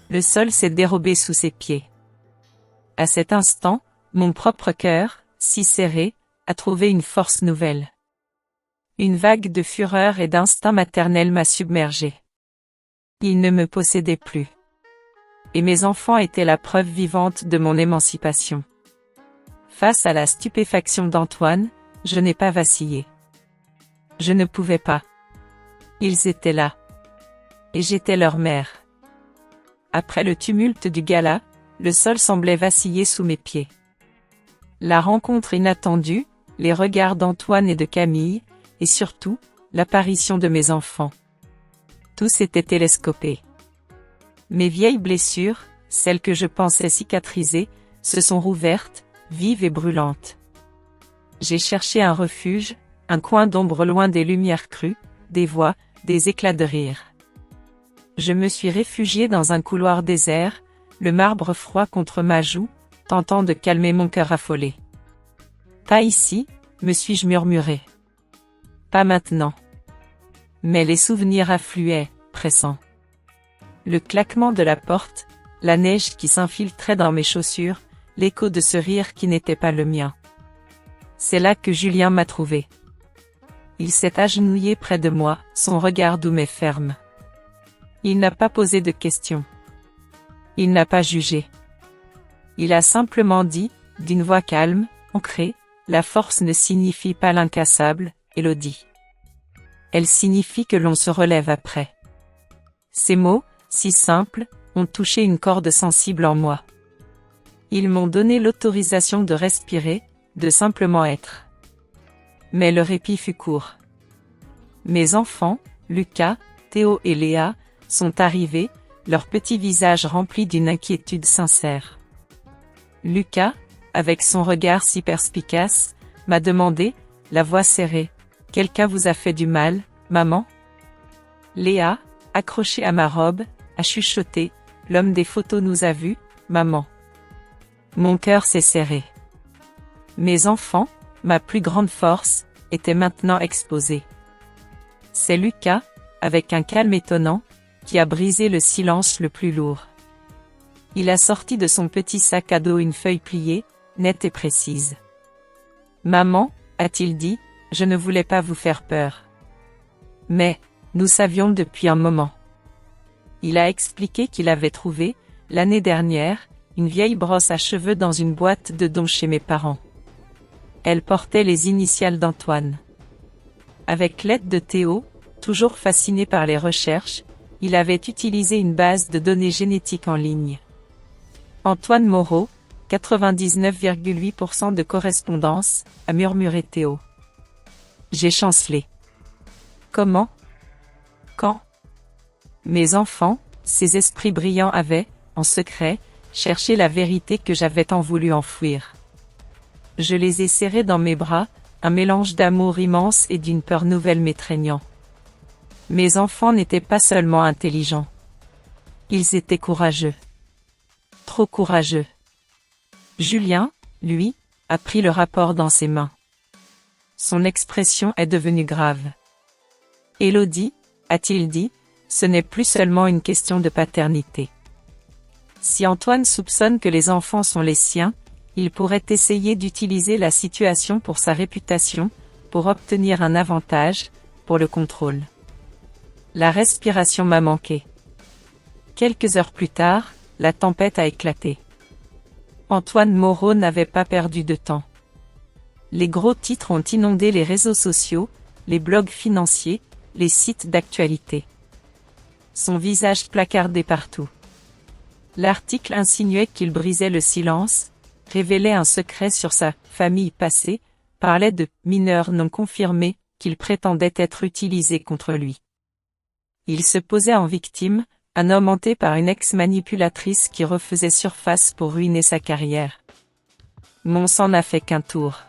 Le sol s'est dérobé sous ses pieds. À cet instant, mon propre cœur, si serré, a trouvé une force nouvelle. Une vague de fureur et d'instinct maternel m'a submergé. Il ne me possédait plus. Et mes enfants étaient la preuve vivante de mon émancipation. Face à la stupéfaction d'Antoine, je n'ai pas vacillé. Je ne pouvais pas. Ils étaient là. Et j'étais leur mère. Après le tumulte du gala, le sol semblait vaciller sous mes pieds. La rencontre inattendue, les regards d'Antoine et de Camille, et surtout, l'apparition de mes enfants. Tout s'était télescopé. Mes vieilles blessures, celles que je pensais cicatrisées, se sont rouvertes, vives et brûlantes. J'ai cherché un refuge, un coin d'ombre loin des lumières crues, des voix, des éclats de rire. Je me suis réfugié dans un couloir désert, le marbre froid contre ma joue, tentant de calmer mon cœur affolé. Pas ici, me suis-je murmuré. Pas maintenant. Mais les souvenirs affluaient, pressants. Le claquement de la porte, la neige qui s'infiltrait dans mes chaussures, l'écho de ce rire qui n'était pas le mien. C'est là que Julien m'a trouvé. Il s'est agenouillé près de moi, son regard doux mais ferme. Il n'a pas posé de questions. Il n'a pas jugé. Il a simplement dit, d'une voix calme, ancrée, la force ne signifie pas l'incassable, Élodie. Elle signifie que l'on se relève après. Ces mots, si simples, ont touché une corde sensible en moi. Ils m'ont donné l'autorisation de respirer, de simplement être. Mais le répit fut court. Mes enfants, Lucas, Théo et Léa, sont arrivés, leurs petits visages remplis d'une inquiétude sincère. Lucas, avec son regard si perspicace, m'a demandé, la voix serrée, « Quelqu'un vous a fait du mal, maman ?» Léa, accrochée à ma robe, a chuchoté, « L'homme des photos nous a vus, maman. » Mon cœur s'est serré. Mes enfants, ma plus grande force, étaient maintenant exposés. C'est Lucas, avec un calme étonnant, qui a brisé le silence le plus lourd. Il a sorti de son petit sac à dos une feuille pliée, nette et précise. « Maman, a-t-il dit, je ne voulais pas vous faire peur. Mais, nous savions depuis un moment. » Il a expliqué qu'il avait trouvé, l'année dernière, une vieille brosse à cheveux dans une boîte de dons chez mes parents. Elle portait les initiales d'Antoine. Avec l'aide de Théo, toujours fasciné par les recherches, il avait utilisé une base de données génétiques en ligne. Antoine Moreau, 99,8% de correspondance, a murmuré Théo. J'ai chancelé. Comment? Quand? Mes enfants, ces esprits brillants avaient, en secret, cherché la vérité que j'avais tant voulu enfouir. Je les ai serrés dans mes bras, un mélange d'amour immense et d'une peur nouvelle m'étreignant. Mes enfants n'étaient pas seulement intelligents. Ils étaient courageux. Trop courageux. Julien, lui, a pris le rapport dans ses mains. Son expression est devenue grave. Élodie, a-t-il dit, ce n'est plus seulement une question de paternité. Si Antoine soupçonne que les enfants sont les siens, il pourrait essayer d'utiliser la situation pour sa réputation, pour obtenir un avantage, pour le contrôle. La respiration m'a manqué. Quelques heures plus tard, la tempête a éclaté. Antoine Moreau n'avait pas perdu de temps. Les gros titres ont inondé les réseaux sociaux, les blogs financiers, les sites d'actualité. Son visage placardé partout. L'article insinuait qu'il brisait le silence, révélait un secret sur sa famille passée, parlait de mineurs non confirmés qu'il prétendait être utilisés contre lui. Il se posait en victime, un homme hanté par une ex-manipulatrice qui refaisait surface pour ruiner sa carrière. Mon sang n'a fait qu'un tour.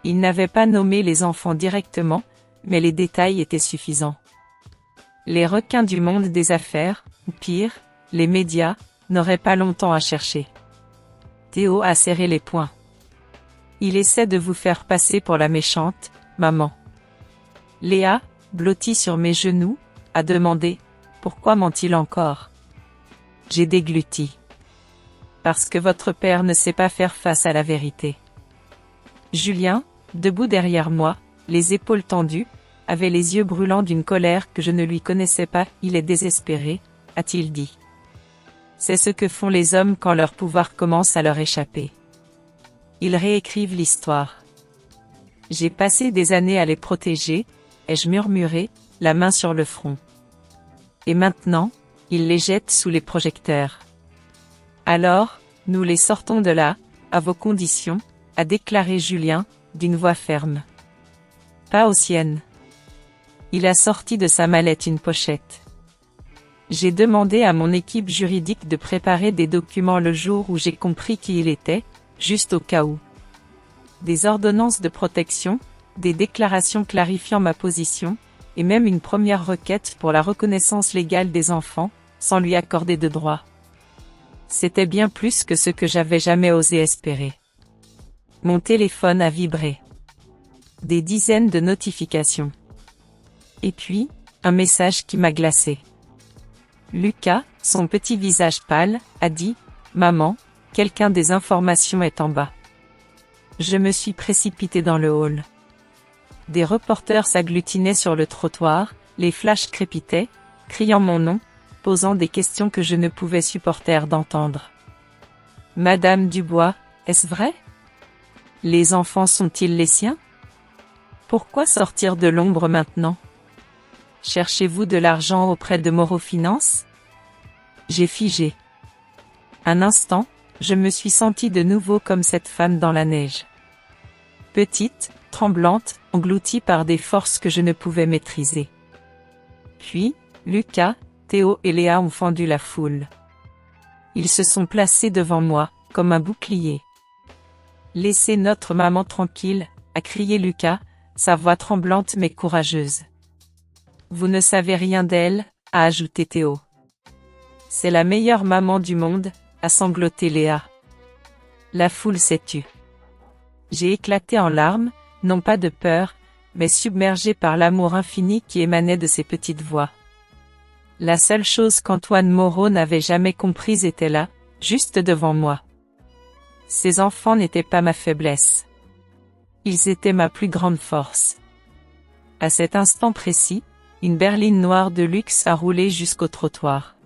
Il n'avait pas nommé les enfants directement, mais les détails étaient suffisants. Les requins du monde des affaires, ou pire, les médias, n'auraient pas longtemps à chercher. Théo a serré les poings. Il essaie de vous faire passer pour la méchante, maman. Léa, blottie sur mes genoux, a demandé, pourquoi ment-il encore? J'ai dégluti. Parce que votre père ne sait pas faire face à la vérité. Julien, debout derrière moi, les épaules tendues, avait les yeux brûlants d'une colère que je ne lui connaissais pas. Il est désespéré, a-t-il dit. C'est ce que font les hommes quand leur pouvoir commence à leur échapper. Ils réécrivent l'histoire. J'ai passé des années à les protéger, ai-je murmuré, la main sur le front. Et maintenant, Il les jette sous les projecteurs. Alors, nous les sortons de là, à vos conditions, a déclaré Julien, d'une voix ferme. Pas aux siennes. Il a sorti de sa mallette une pochette. J'ai demandé à mon équipe juridique de préparer des documents le jour où j'ai compris qui il était, juste au cas où. Des ordonnances de protection, des déclarations clarifiant ma position, et même une première requête pour la reconnaissance légale des enfants, sans lui accorder de droit. C'était bien plus que ce que j'avais jamais osé espérer. Mon téléphone a vibré. Des dizaines de notifications. Et puis, un message qui m'a glacé. Lucas, son petit visage pâle, a dit « Maman, quelqu'un des informations est en bas ». Je me suis précipité dans le hall. Des reporters s'agglutinaient sur le trottoir, les flashs crépitaient, criant mon nom, posant des questions que je ne pouvais supporter d'entendre. « Madame Dubois, est-ce vrai? Les enfants sont-ils les siens? Pourquoi sortir de l'ombre maintenant? Cherchez-vous de l'argent auprès de Moreau Finance? » J'ai figé. Un instant, je me suis sentie de nouveau comme cette femme dans la neige. Petite, tremblante, engloutie par des forces que je ne pouvais maîtriser. Puis, Lucas, Théo et Léa ont fendu la foule. Ils se sont placés devant moi, comme un bouclier. « Laissez notre maman tranquille », a crié Lucas, sa voix tremblante mais courageuse. « Vous ne savez rien d'elle », a ajouté Théo. « C'est la meilleure maman du monde », a sangloté Léa. La foule s'est tue. J'ai éclaté en larmes, non pas de peur, mais submergé par l'amour infini qui émanait de ces petites voix. La seule chose qu'Antoine Moreau n'avait jamais comprise était là, juste devant moi. Ces enfants n'étaient pas ma faiblesse. Ils étaient ma plus grande force. À cet instant précis, une berline noire de luxe a roulé jusqu'au trottoir.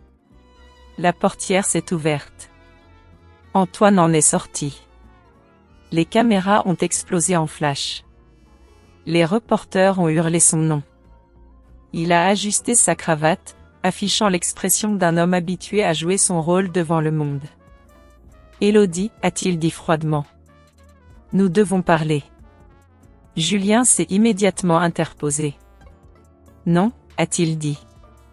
La portière s'est ouverte. Antoine en est sorti. Les caméras ont explosé en flash. Les reporters ont hurlé son nom. Il a ajusté sa cravate, affichant l'expression d'un homme habitué à jouer son rôle devant le monde. « Élodie » a-t-il dit froidement. « Nous devons parler. » Julien s'est immédiatement interposé. « Non » a-t-il dit.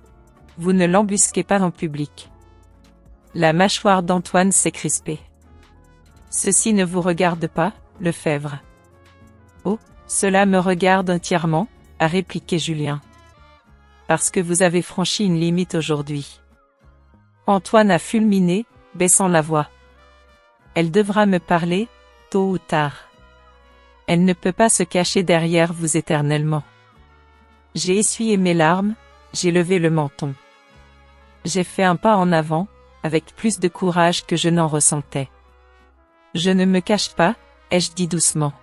« Vous ne l'embusquez pas en public. » La mâchoire d'Antoine s'est crispée. « Ceci ne vous regarde pas, Lefebvre. »« Oh, cela me regarde entièrement, » a répliqué Julien. « Parce que vous avez franchi une limite aujourd'hui. » Antoine a fulminé, baissant la voix. « Elle devra me parler, tôt ou tard. Elle ne peut pas se cacher derrière vous éternellement. » J'ai essuyé mes larmes, j'ai levé le menton. J'ai fait un pas en avant, avec plus de courage que je n'en ressentais. « Je ne me cache pas », ai-je dit doucement.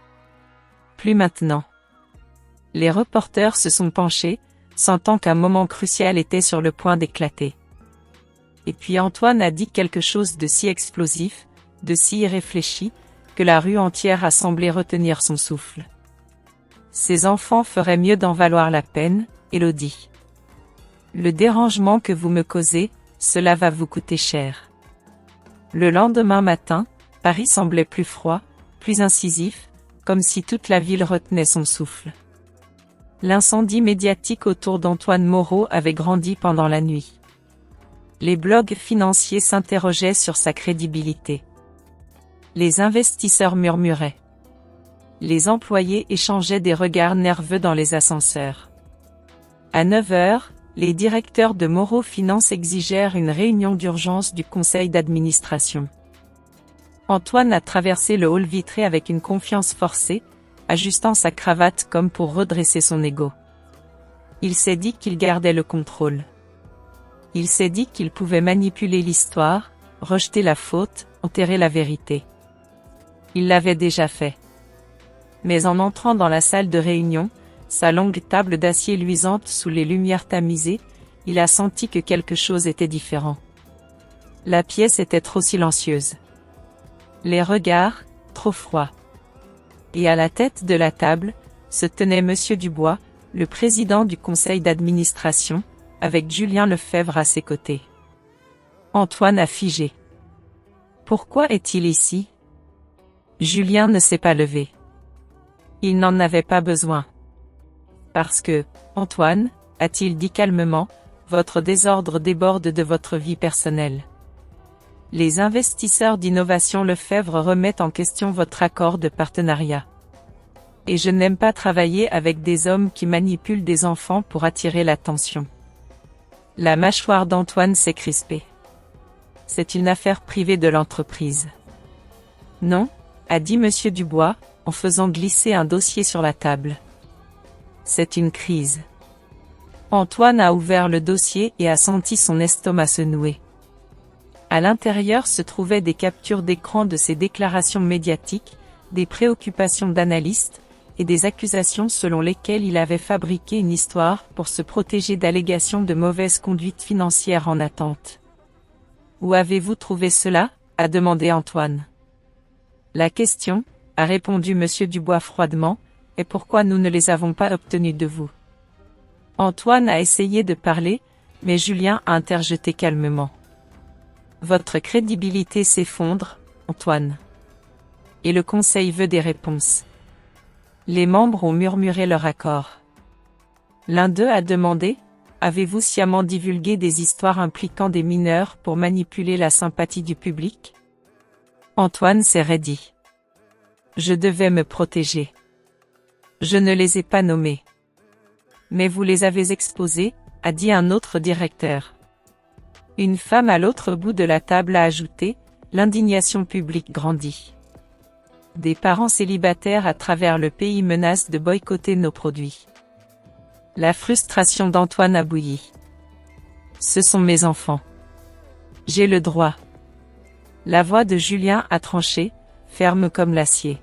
« Plus maintenant. » Les reporters se sont penchés, sentant qu'un moment crucial était sur le point d'éclater. Et puis Antoine a dit quelque chose de si explosif, de si irréfléchi, que la rue entière a semblé retenir son souffle. Ces enfants feraient mieux d'en valoir la peine, Élodie. Le dérangement que vous me causez, cela va vous coûter cher. Le lendemain matin, Paris semblait plus froid, plus incisif, comme si toute la ville retenait son souffle. L'incendie médiatique autour d'Antoine Moreau avait grandi pendant la nuit. Les blogs financiers s'interrogeaient sur sa crédibilité. Les investisseurs murmuraient. Les employés échangeaient des regards nerveux dans les ascenseurs. À 9 heures, les directeurs de Moreau Finance exigèrent une réunion d'urgence du conseil d'administration. Antoine a traversé le hall vitré avec une confiance forcée, ajustant sa cravate comme pour redresser son ego. Il s'est dit qu'il gardait le contrôle. Il s'est dit qu'il pouvait manipuler l'histoire, rejeter la faute, enterrer la vérité. Il l'avait déjà fait. Mais en entrant dans la salle de réunion, sa longue table d'acier luisante sous les lumières tamisées, il a senti que quelque chose était différent. La pièce était trop silencieuse. Les regards, trop froids. Et à la tête de la table, se tenait Monsieur Dubois, le président du conseil d'administration, avec Julien Lefebvre à ses côtés. Antoine a figé. Pourquoi est-il ici? Julien ne s'est pas levé. Il n'en avait pas besoin. Parce que, Antoine, a-t-il dit calmement, votre désordre déborde de votre vie personnelle. Les investisseurs d'Innovation Lefebvre remettent en question votre accord de partenariat. Et je n'aime pas travailler avec des hommes qui manipulent des enfants pour attirer l'attention. La mâchoire d'Antoine s'est crispée. C'est une affaire privée de l'entreprise. Non, a dit Monsieur Dubois, en faisant glisser un dossier sur la table. C'est une crise. Antoine a ouvert le dossier et a senti son estomac se nouer. À l'intérieur se trouvaient des captures d'écran de ses déclarations médiatiques, des préoccupations d'analystes, et des accusations selon lesquelles il avait fabriqué une histoire pour se protéger d'allégations de mauvaise conduite financière en attente. Où avez-vous trouvé cela? A demandé Antoine. La question, a répondu Monsieur Dubois froidement, est pourquoi nous ne les avons pas obtenus de vous. Antoine a essayé de parler, mais Julien a interjeté calmement. Votre crédibilité s'effondre, Antoine. Et le Conseil veut des réponses. Les membres ont murmuré leur accord. L'un d'eux a demandé, avez-vous sciemment divulgué des histoires impliquant des mineurs pour manipuler la sympathie du public? Antoine s'est raidi. Je devais me protéger. Je ne les ai pas nommés. Mais vous les avez exposés, a dit un autre directeur. Une femme à l'autre bout de la table a ajouté, l'indignation publique grandit. Des parents célibataires à travers le pays menacent de boycotter nos produits. La frustration d'Antoine a bouilli. Ce sont mes enfants. J'ai le droit. La voix de Julien a tranché, ferme comme l'acier.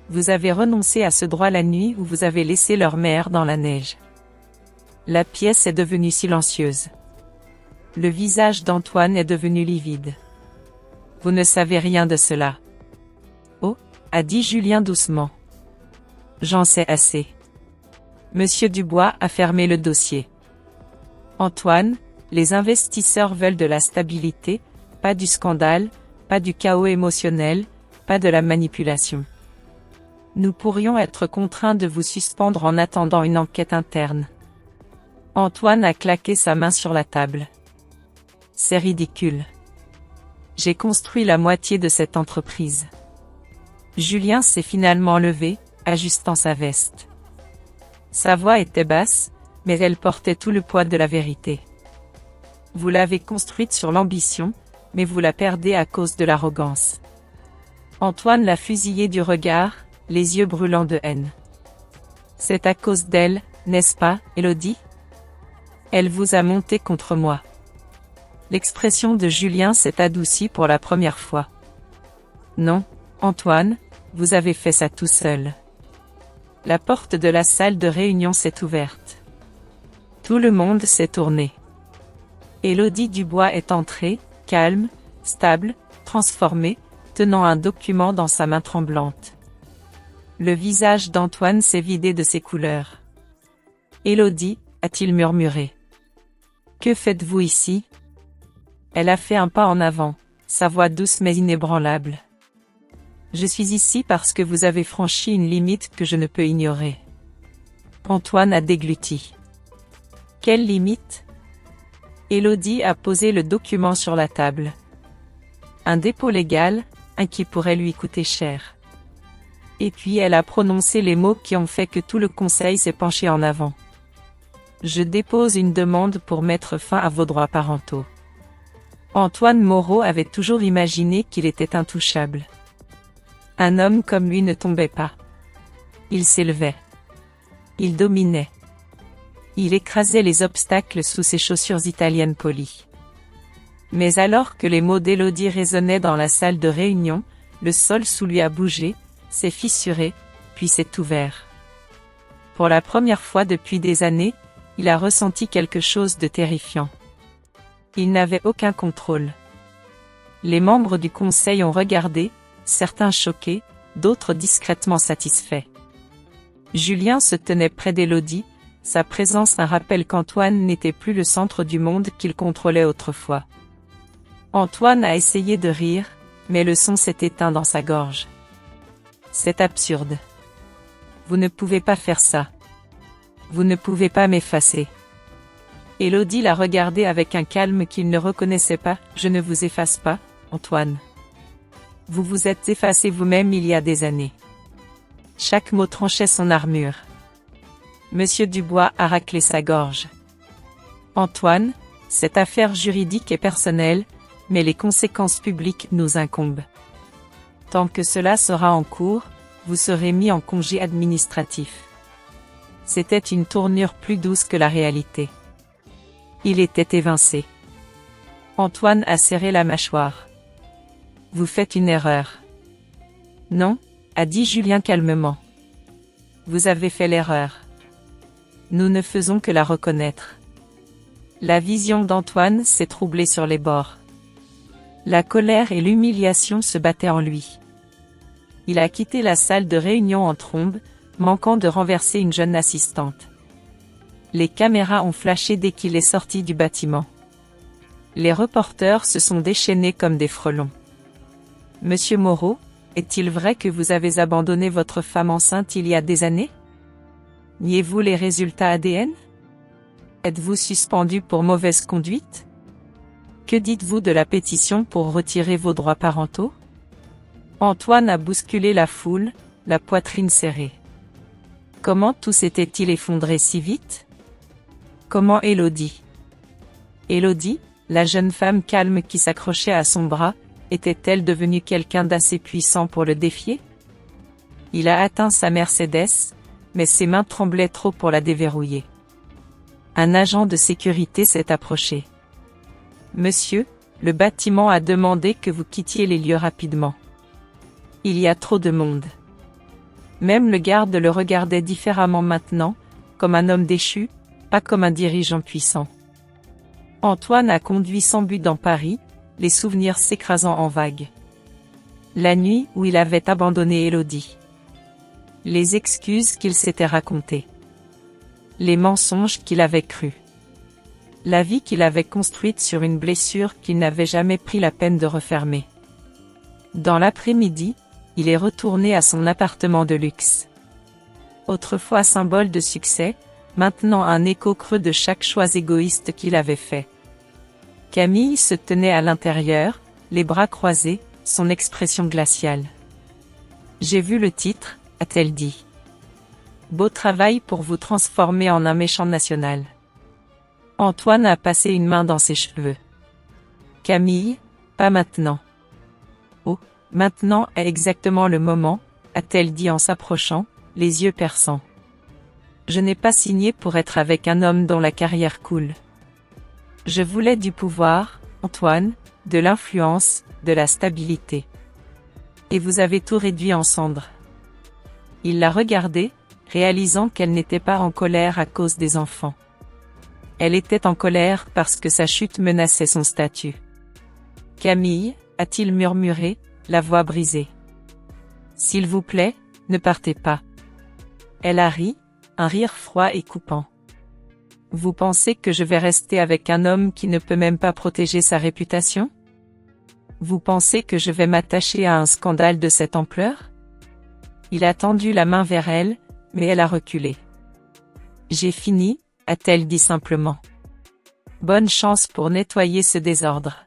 Vous avez renoncé à ce droit la nuit où vous avez laissé leur mère dans la neige. La pièce est devenue silencieuse. Le visage d'Antoine est devenu livide. Vous ne savez rien de cela. Oh, a dit Julien doucement. J'en sais assez. Monsieur Dubois a fermé le dossier. Antoine, les investisseurs veulent de la stabilité, pas du scandale, pas du chaos émotionnel, pas de la manipulation. Nous pourrions être contraints de vous suspendre en attendant une enquête interne. Antoine a claqué sa main sur la table. C'est ridicule. J'ai construit la moitié de cette entreprise. Julien s'est finalement levé, ajustant sa veste. Sa voix était basse, mais elle portait tout le poids de la vérité. Vous l'avez construite sur l'ambition, mais vous la perdez à cause de l'arrogance. Antoine l'a fusillé du regard, les yeux brûlants de haine. C'est à cause d'elle, n'est-ce pas, Élodie? Elle vous a monté contre moi. L'expression de Julien s'est adoucie pour la première fois. Non, Antoine, vous avez fait ça tout seul. La porte de la salle de réunion s'est ouverte. Tout le monde s'est tourné. Élodie Dubois est entrée, calme, stable, transformée, tenant un document dans sa main tremblante. Le visage d'Antoine s'est vidé de ses couleurs. Élodie, a-t-il murmuré. Que faites-vous ici? Elle a fait un pas en avant, sa voix douce mais inébranlable. Je suis ici parce que vous avez franchi une limite que je ne peux ignorer. Antoine a dégluti. Quelle limite? Élodie a posé le document sur la table. Un dépôt légal, un qui pourrait lui coûter cher. Et puis elle a prononcé les mots qui ont fait que tout le conseil s'est penché en avant. Je dépose une demande pour mettre fin à vos droits parentaux. Antoine Moreau avait toujours imaginé qu'il était intouchable. Un homme comme lui ne tombait pas. Il s'élevait. Il dominait. Il écrasait les obstacles sous ses chaussures italiennes polies. Mais alors que les mots d'Élodie résonnaient dans la salle de réunion, le sol sous lui a bougé, s'est fissuré, puis s'est ouvert. Pour la première fois depuis des années, il a ressenti quelque chose de terrifiant. Il n'avait aucun contrôle. Les membres du conseil ont regardé, certains choqués, d'autres discrètement satisfaits. Julien se tenait près d'Élodie, sa présence un rappel qu'Antoine n'était plus le centre du monde qu'il contrôlait autrefois. Antoine a essayé de rire, mais le son s'est éteint dans sa gorge. C'est absurde. Vous ne pouvez pas faire ça. Vous ne pouvez pas m'effacer. Élodie l'a regardé avec un calme qu'il ne reconnaissait pas. Je ne vous efface pas, Antoine. Vous vous êtes effacé vous-même il y a des années. Chaque mot tranchait son armure. Monsieur Dubois a raclé sa gorge. Antoine, cette affaire juridique est personnelle, mais les conséquences publiques nous incombent. Tant que cela sera en cours, vous serez mis en congé administratif. C'était une tournure plus douce que la réalité. Il était évincé. Antoine a serré la mâchoire. Vous faites une erreur. Non, a dit Julien calmement. Vous avez fait l'erreur. Nous ne faisons que la reconnaître. La vision d'Antoine s'est troublée sur les bords. La colère et l'humiliation se battaient en lui. Il a quitté la salle de réunion en trombe, manquant de renverser une jeune assistante. Les caméras ont flashé dès qu'il est sorti du bâtiment. Les reporters se sont déchaînés comme des frelons. Monsieur Moreau, est-il vrai que vous avez abandonné votre femme enceinte il y a des années? Niez-vous les résultats ADN? Êtes-vous suspendu pour mauvaise conduite? Que dites-vous de la pétition pour retirer vos droits parentaux? Antoine a bousculé la foule, la poitrine serrée. Comment tout s'était-il effondré si vite? Comment Élodie? Élodie, la jeune femme calme qui s'accrochait à son bras, était-elle devenue quelqu'un d'assez puissant pour le défier? Il a atteint sa Mercedes, mais ses mains tremblaient trop pour la déverrouiller. Un agent de sécurité s'est approché. Monsieur, le bâtiment a demandé que vous quittiez les lieux rapidement. Il y a trop de monde. Même le garde le regardait différemment maintenant, comme un homme déchu, pas comme un dirigeant puissant. Antoine a conduit sans but dans Paris, les souvenirs s'écrasant en vagues. La nuit où il avait abandonné Élodie. Les excuses qu'il s'était racontées. Les mensonges qu'il avait crus. La vie qu'il avait construite sur une blessure qu'il n'avait jamais pris la peine de refermer. Dans l'après-midi, il est retourné à son appartement de luxe. Autrefois symbole de succès, maintenant un écho creux de chaque choix égoïste qu'il avait fait. Camille se tenait à l'intérieur, les bras croisés, son expression glaciale. J'ai vu le titre, a-t-elle dit. Beau travail pour vous transformer en un méchant national. Antoine a passé une main dans ses cheveux. Camille, pas maintenant. Oh, maintenant est exactement le moment, a-t-elle dit en s'approchant, les yeux perçants. Je n'ai pas signé pour être avec un homme dont la carrière coule. Je voulais du pouvoir, Antoine, de l'influence, de la stabilité. Et vous avez tout réduit en cendres. Il l'a regardée, réalisant qu'elle n'était pas en colère à cause des enfants. Elle était en colère parce que sa chute menaçait son statut. Camille, a-t-il murmuré, la voix brisée. S'il vous plaît, ne partez pas. Elle a ri, un rire froid et coupant. Vous pensez que je vais rester avec un homme qui ne peut même pas protéger sa réputation? Vous pensez que je vais m'attacher à un scandale de cette ampleur? Il a tendu la main vers elle, mais elle a reculé. J'ai fini, a-t-elle dit simplement. Bonne chance pour nettoyer ce désordre.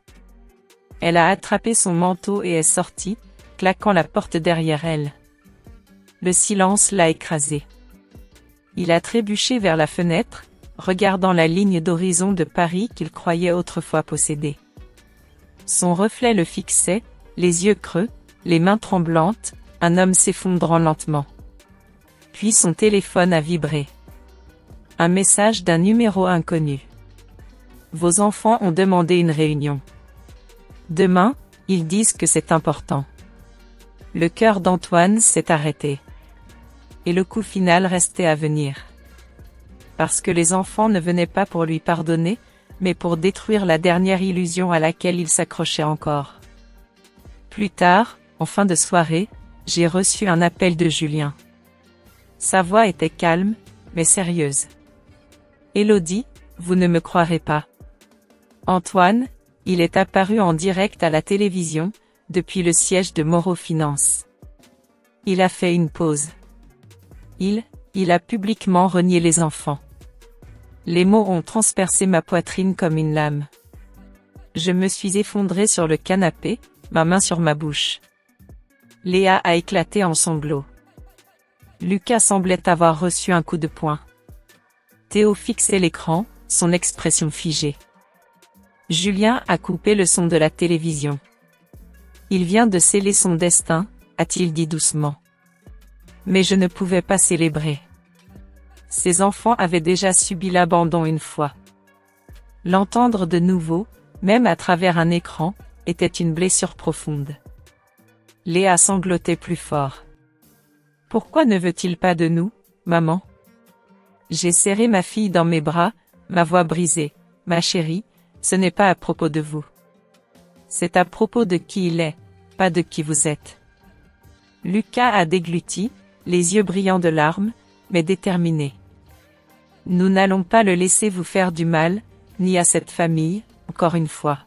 Elle a attrapé son manteau et est sortie, claquant la porte derrière elle. Le silence l'a écrasé. Il a trébuché vers la fenêtre, regardant la ligne d'horizon de Paris qu'il croyait autrefois posséder. Son reflet le fixait, les yeux creux, les mains tremblantes, un homme s'effondrant lentement. Puis son téléphone a vibré. Un message d'un numéro inconnu. Vos enfants ont demandé une réunion. Demain, ils disent que c'est important. Le cœur d'Antoine s'est arrêté. Et le coup final restait à venir. Parce que les enfants ne venaient pas pour lui pardonner, mais pour détruire la dernière illusion à laquelle il s'accrochait encore. Plus tard, en fin de soirée, j'ai reçu un appel de Julien. Sa voix était calme, mais sérieuse. Élodie, vous ne me croirez pas. Antoine, Il est apparu en direct à la télévision, depuis le siège de Moreau Finance. Il a fait une pause. Il a publiquement renié les enfants. Les mots ont transpercé ma poitrine comme une lame. Je me suis effondré sur le canapé, ma main sur ma bouche. Léa a éclaté en sanglots. Lucas semblait avoir reçu un coup de poing. Théo fixait l'écran, son expression figée. Julien a coupé le son de la télévision. Il vient de sceller son destin, a-t-il dit doucement. Mais je ne pouvais pas célébrer. Ces enfants avaient déjà subi l'abandon une fois. L'entendre de nouveau, même à travers un écran, était une blessure profonde. Léa sanglotait plus fort. Pourquoi ne veut-il pas de nous, maman? J'ai serré ma fille dans mes bras, ma voix brisée. Ma chérie, ce n'est pas à propos de vous. C'est à propos de qui il est, pas de qui vous êtes. Lucas a dégluti, les yeux brillants de larmes, mais déterminé. Nous n'allons pas le laisser vous faire du mal, ni à cette famille, encore une fois.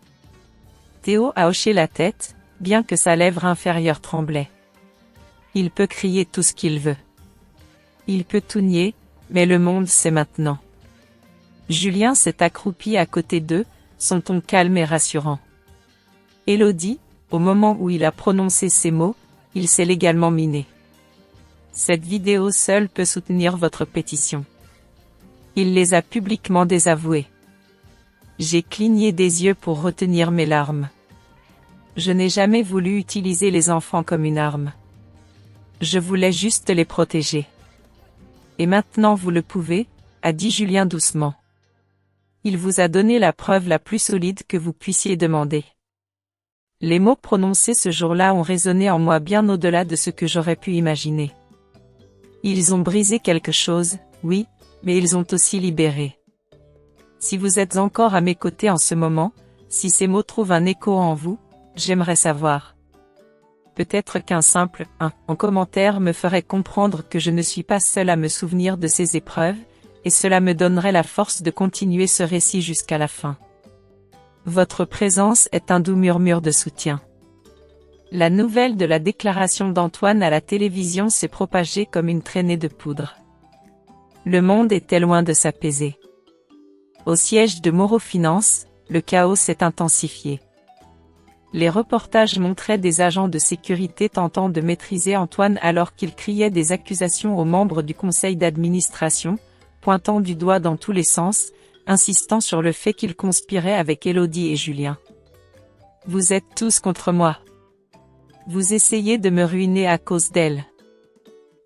Théo a hoché la tête, bien que sa lèvre inférieure tremblait. Il peut crier tout ce qu'il veut. Il peut tout nier, mais le monde sait maintenant. Julien s'est accroupi à côté d'eux, son ton calme et rassurant. Élodie, au moment où il a prononcé ces mots, il s'est légalement miné. Cette vidéo seule peut soutenir votre pétition. Il les a publiquement désavoués. J'ai cligné des yeux pour retenir mes larmes. Je n'ai jamais voulu utiliser les enfants comme une arme. Je voulais juste les protéger. Et maintenant vous le pouvez, a dit Julien doucement. Il vous a donné la preuve la plus solide que vous puissiez demander. Les mots prononcés ce jour-là ont résonné en moi bien au-delà de ce que j'aurais pu imaginer. Ils ont brisé quelque chose, oui, mais ils ont aussi libéré. Si vous êtes encore à mes côtés en ce moment, si ces mots trouvent un écho en vous, j'aimerais savoir. Peut-être qu'un simple « en commentaire me ferait comprendre que je ne suis pas seul à me souvenir de ces épreuves, et cela me donnerait la force de continuer ce récit jusqu'à la fin. Votre présence est un doux murmure de soutien. La nouvelle de la déclaration d'Antoine à la télévision s'est propagée comme une traînée de poudre. Le monde était loin de s'apaiser. Au siège de Moreau Finance, le chaos s'est intensifié. Les reportages montraient des agents de sécurité tentant de maîtriser Antoine alors qu'il criait des accusations aux membres du conseil d'administration, pointant du doigt dans tous les sens, insistant sur le fait qu'il conspirait avec Élodie et Julien. Vous êtes tous contre moi. Vous essayez de me ruiner à cause d'elle.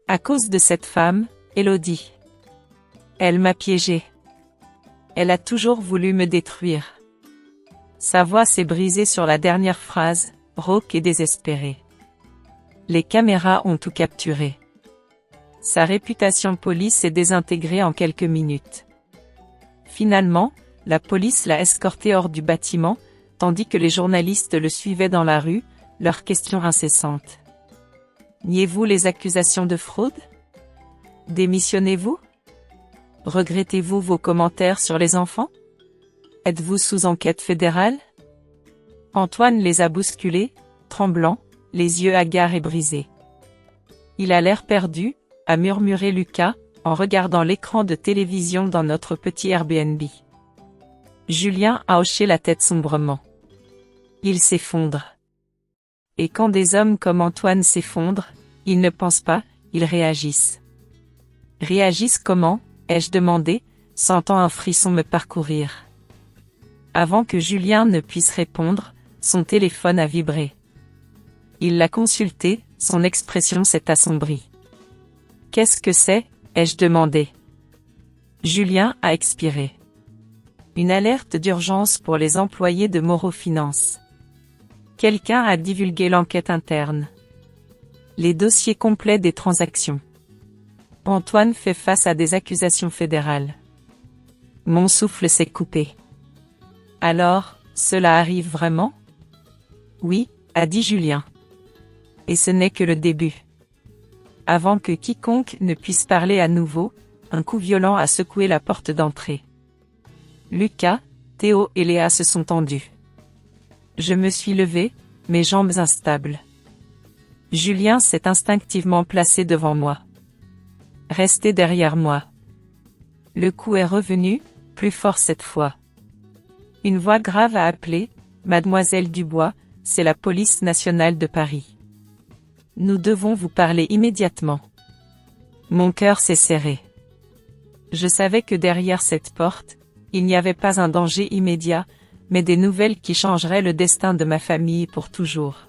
À cause de cette femme, Élodie. Elle m'a piégé. Elle a toujours voulu me détruire. Sa voix s'est brisée sur la dernière phrase, rauque et désespérée. Les caméras ont tout capturé. Sa réputation police s'est désintégrée en quelques minutes. Finalement, la police l'a escorté hors du bâtiment, tandis que les journalistes le suivaient dans la rue, leurs questions incessantes. Niez-vous les accusations de fraude? Démissionnez-vous? Regrettez-vous vos commentaires sur les enfants? Êtes-vous sous enquête fédérale? Antoine les a bousculés, tremblant, les yeux hagards et brisés. Il a l'air perdu, a murmuré Lucas, en regardant l'écran de télévision dans notre petit Airbnb. Julien a hoché la tête sombrement. Il s'effondre. Et quand des hommes comme Antoine s'effondrent, ils ne pensent pas, ils réagissent. Réagissent comment? Ai-je demandé, sentant un frisson me parcourir. Avant que Julien ne puisse répondre, son téléphone a vibré. Il l'a consulté, son expression s'est assombrie. Qu'est-ce que c'est? Ai-je demandé. Julien a expiré. Une alerte d'urgence pour les employés de Moreau Finance. Quelqu'un a divulgué l'enquête interne. Les dossiers complets des transactions. Antoine fait face à des accusations fédérales. Mon souffle s'est coupé. Alors, cela arrive vraiment? Oui, a dit Julien. Et ce n'est que le début. Avant que quiconque ne puisse parler à nouveau, un coup violent a secoué la porte d'entrée. Lucas, Théo et Léa se sont tendus. Je me suis levé, mes jambes instables. Julien s'est instinctivement placé devant moi. Resté derrière moi. Le coup est revenu, plus fort cette fois. Une voix grave a appelé, « Mademoiselle Dubois, c'est la police nationale de Paris. Nous devons vous parler immédiatement. » Mon cœur s'est serré. Je savais que derrière cette porte, il n'y avait pas un danger immédiat, mais des nouvelles qui changeraient le destin de ma famille pour toujours.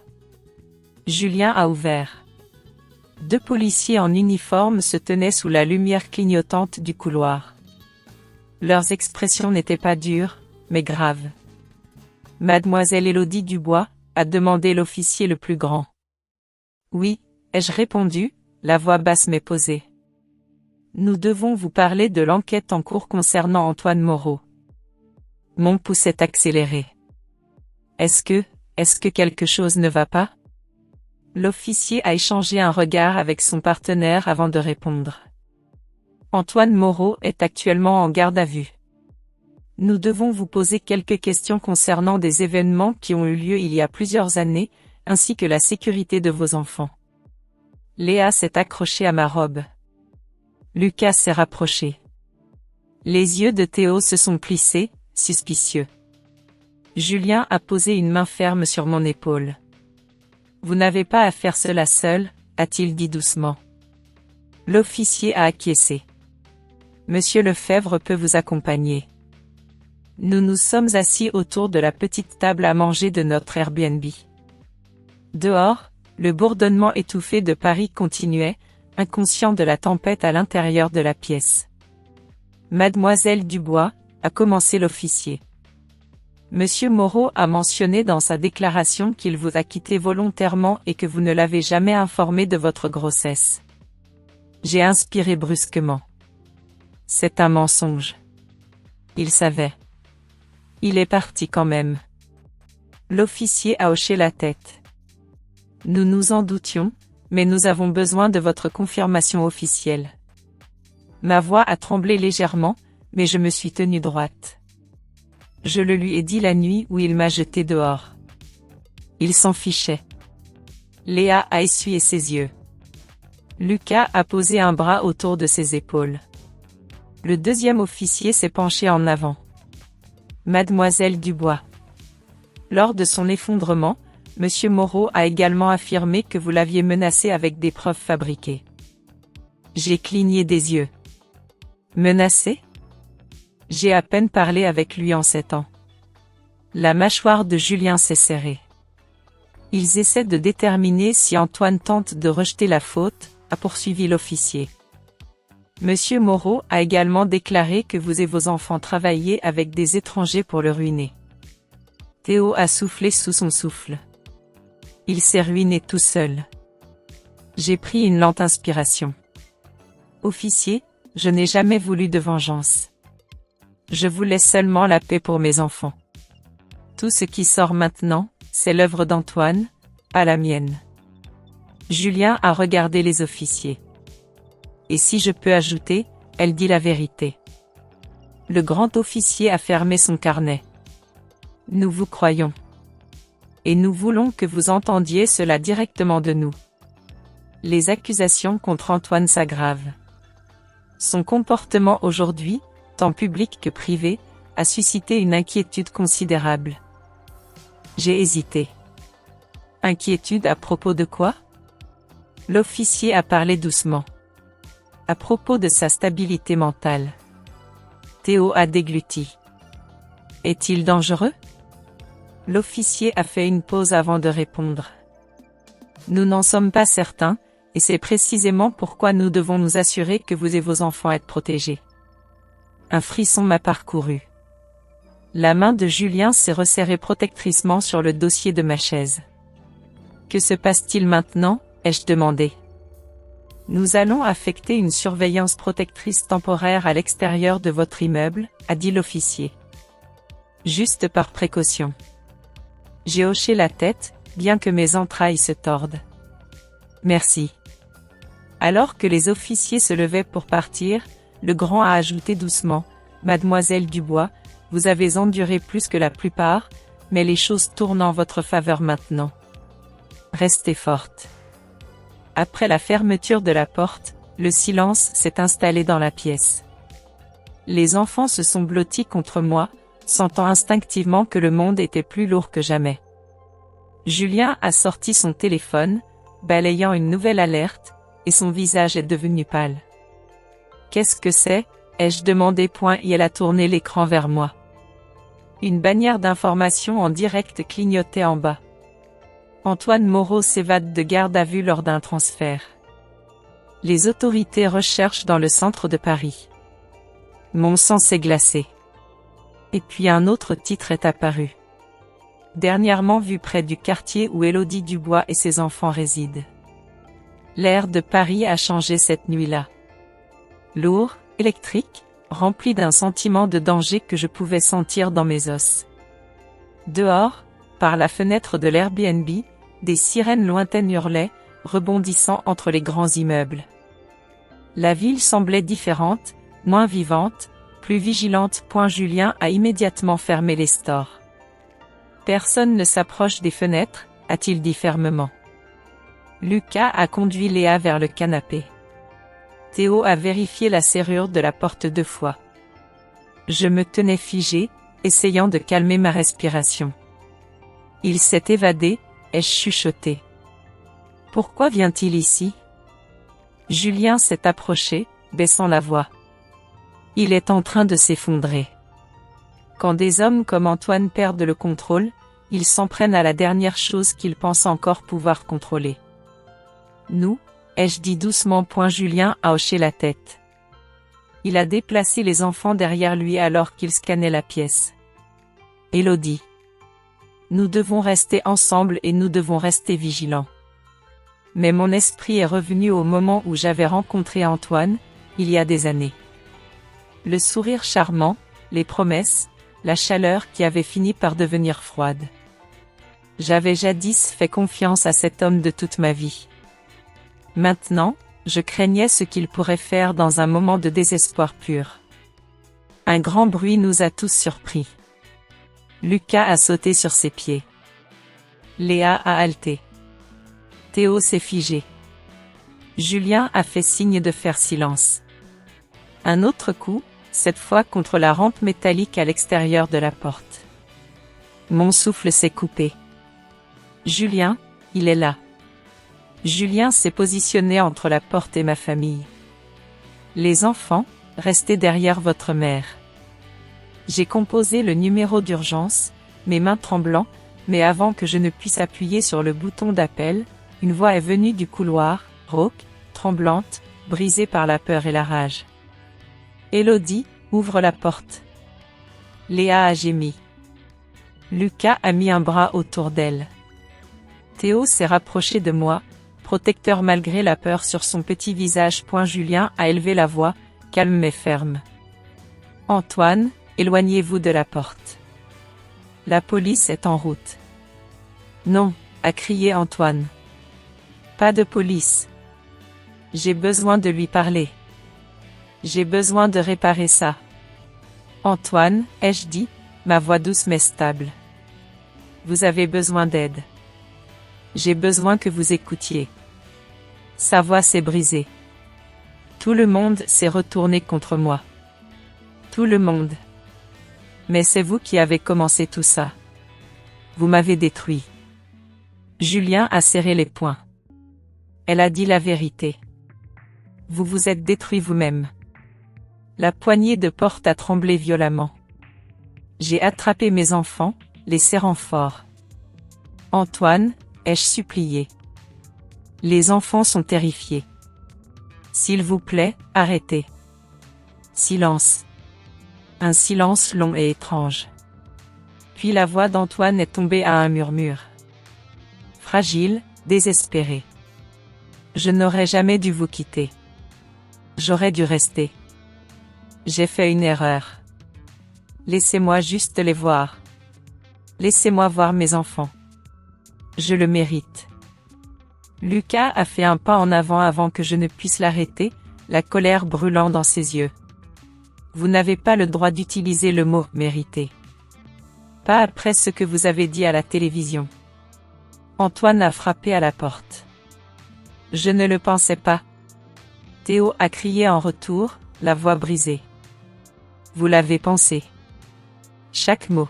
Julien a ouvert. 2 policiers en uniforme se tenaient sous la lumière clignotante du couloir. Leurs expressions n'étaient pas dures, mais graves. « Mademoiselle Élodie Dubois ?» a demandé l'officier le plus grand. « Oui », ai-je répondu, la voix basse m'est posée. « Nous devons vous parler de l'enquête en cours concernant Antoine Moreau. » Mon pouce est accéléré. Est-ce que quelque chose ne va pas? L'officier a échangé un regard avec son partenaire avant de répondre. Antoine Moreau est actuellement en garde à vue. Nous devons vous poser quelques questions concernant des événements qui ont eu lieu il y a plusieurs années, ainsi que la sécurité de vos enfants. Léa s'est accrochée à ma robe. Lucas s'est rapproché. Les yeux de Théo se sont plissés, suspicieux. Julien a posé une main ferme sur mon épaule. « Vous n'avez pas à faire cela seul, » a-t-il dit doucement. L'officier a acquiescé. « Monsieur Lefebvre peut vous accompagner. » Nous nous sommes assis autour de la petite table à manger de notre Airbnb. Dehors, le bourdonnement étouffé de Paris continuait, inconscient de la tempête à l'intérieur de la pièce. « Mademoiselle Dubois », a commencé l'officier. « Monsieur Moreau a mentionné dans sa déclaration qu'il vous a quitté volontairement et que vous ne l'avez jamais informé de votre grossesse. » J'ai inspiré brusquement. C'est un mensonge. Il savait. Il est parti quand même. L'officier a hoché la tête. Nous nous en doutions, mais nous avons besoin de votre confirmation officielle. Ma voix a tremblé légèrement, mais je me suis tenue droite. Je le lui ai dit la nuit où il m'a jeté dehors. Il s'en fichait. Léa a essuyé ses yeux. Lucas a posé un bras autour de ses épaules. Le deuxième officier s'est penché en avant. Mademoiselle Dubois. Lors de son effondrement, Monsieur Moreau a également affirmé que vous l'aviez menacé avec des preuves fabriquées. J'ai cligné des yeux. Menacé? J'ai à peine parlé avec lui en 7 ans. La mâchoire de Julien s'est serrée. Ils essaient de déterminer si Antoine tente de rejeter la faute, a poursuivi l'officier. Monsieur Moreau a également déclaré que vous et vos enfants travailliez avec des étrangers pour le ruiner. Théo a soufflé sous son souffle. Il s'est ruiné tout seul. J'ai pris une lente inspiration. Officier, je n'ai jamais voulu de vengeance. Je voulais seulement la paix pour mes enfants. Tout ce qui sort maintenant, c'est l'œuvre d'Antoine, pas la mienne. Julien a regardé les officiers. Et si je peux ajouter, elle dit la vérité. Le grand officier a fermé son carnet. Nous vous croyons. Et nous voulons que vous entendiez cela directement de nous. Les accusations contre Antoine s'aggravent. Son comportement aujourd'hui, tant public que privé, a suscité une inquiétude considérable. J'ai hésité. Inquiétude à propos de quoi? L'officier a parlé doucement. À propos de sa stabilité mentale. Théo a dégluti. Est-il dangereux? L'officier a fait une pause avant de répondre. Nous n'en sommes pas certains, et c'est précisément pourquoi nous devons nous assurer que vous et vos enfants êtes protégés. Un frisson m'a parcouru. La main de Julien s'est resserrée protectriquement sur le dossier de ma chaise. Que se passe-t-il maintenant? Ai-je demandé. Nous allons affecter une surveillance protectrice temporaire à l'extérieur de votre immeuble, a dit l'officier. Juste par précaution. J'ai hoché la tête, bien que mes entrailles se tordent. Merci. Alors que les officiers se levaient pour partir, le grand a ajouté doucement, Mademoiselle Dubois, vous avez enduré plus que la plupart, mais les choses tournent en votre faveur maintenant. Restez forte. Après la fermeture de la porte, le silence s'est installé dans la pièce. Les enfants se sont blottis contre moi, sentant instinctivement que le monde était plus lourd que jamais. Julien a sorti son téléphone, balayant une nouvelle alerte, et son visage est devenu pâle. « Qu'est-ce que c'est ?» ai-je demandé. Et elle a tourné l'écran vers moi. Une bannière d'information en direct clignotait en bas. Antoine Moreau s'évade de garde à vue lors d'un transfert. Les autorités recherchent dans le centre de Paris. Mon sang s'est glacé. Et puis un autre titre est apparu. Dernièrement vu près du quartier où Élodie Dubois et ses enfants résident. L'air de Paris a changé cette nuit-là. Lourd, électrique, rempli d'un sentiment de danger que je pouvais sentir dans mes os. Dehors, par la fenêtre de l'Airbnb, des sirènes lointaines hurlaient, rebondissant entre les grands immeubles. La ville semblait différente, moins vivante, plus vigilante. Julien a immédiatement fermé les stores. Personne ne s'approche des fenêtres, a-t-il dit fermement. Lucas a conduit Léa vers le canapé. Théo a vérifié la serrure de la porte 2 fois. Je me tenais figé, essayant de calmer ma respiration. Il s'est évadé, ai-je chuchoté. Pourquoi vient-il ici? Julien s'est approché, baissant la voix. Il est en train de s'effondrer. Quand des hommes comme Antoine perdent le contrôle, ils s'en prennent à la dernière chose qu'ils pensent encore pouvoir contrôler. Nous, ai-je dit doucement. Julien a hoché la tête. Il a déplacé les enfants derrière lui alors qu'il scannait la pièce. Élodie. Nous devons rester ensemble et nous devons rester vigilants. Mais mon esprit est revenu au moment où j'avais rencontré Antoine, il y a des années. Le sourire charmant, les promesses, la chaleur qui avait fini par devenir froide. J'avais jadis fait confiance à cet homme de toute ma vie. Maintenant, je craignais ce qu'il pourrait faire dans un moment de désespoir pur. Un grand bruit nous a tous surpris. Lucas a sauté sur ses pieds. Léa a halté. Théo s'est figé. Julien a fait signe de faire silence. Un autre coup, cette fois contre la rampe métallique à l'extérieur de la porte. Mon souffle s'est coupé. Julien, il est là. Julien s'est positionné entre la porte et ma famille. Les enfants, restez derrière votre mère. J'ai composé le numéro d'urgence, mes mains tremblant, mais avant que je ne puisse appuyer sur le bouton d'appel, une voix est venue du couloir, rauque, tremblante, brisée par la peur et la rage. Élodie, ouvre la porte. Léa a gémi. Lucas a mis un bras autour d'elle. Théo s'est rapproché de moi, protecteur malgré la peur sur son petit visage. Julien a élevé la voix, calme mais ferme. Antoine, éloignez-vous de la porte. La police est en route. Non, a crié Antoine. Pas de police. J'ai besoin de lui parler. J'ai besoin de réparer ça. Antoine, ai-je dit, ma voix douce mais stable. Vous avez besoin d'aide. J'ai besoin que vous écoutiez. Sa voix s'est brisée. Tout le monde s'est retourné contre moi. Tout le monde. Mais c'est vous qui avez commencé tout ça. Vous m'avez détruit. Julien a serré les poings. Elle a dit la vérité. Vous vous êtes détruit vous-même. La poignée de porte a tremblé violemment. J'ai attrapé mes enfants, les serrant fort. Antoine, ai-je supplié. Les enfants sont terrifiés. S'il vous plaît, arrêtez. Silence. Un silence long et étrange. Puis la voix d'Antoine est tombée à un murmure. Fragile, désespéré. Je n'aurais jamais dû vous quitter. J'aurais dû rester. J'ai fait une erreur. Laissez-moi juste les voir. Laissez-moi voir mes enfants. Je le mérite. Lucas a fait un pas en avant que je ne puisse l'arrêter, la colère brûlant dans ses yeux. Vous n'avez pas le droit d'utiliser le mot « mériter ». Pas après ce que vous avez dit à la télévision. Antoine a frappé à la porte. Je ne le pensais pas. Théo a crié en retour, la voix brisée. Vous l'avez pensé. Chaque mot.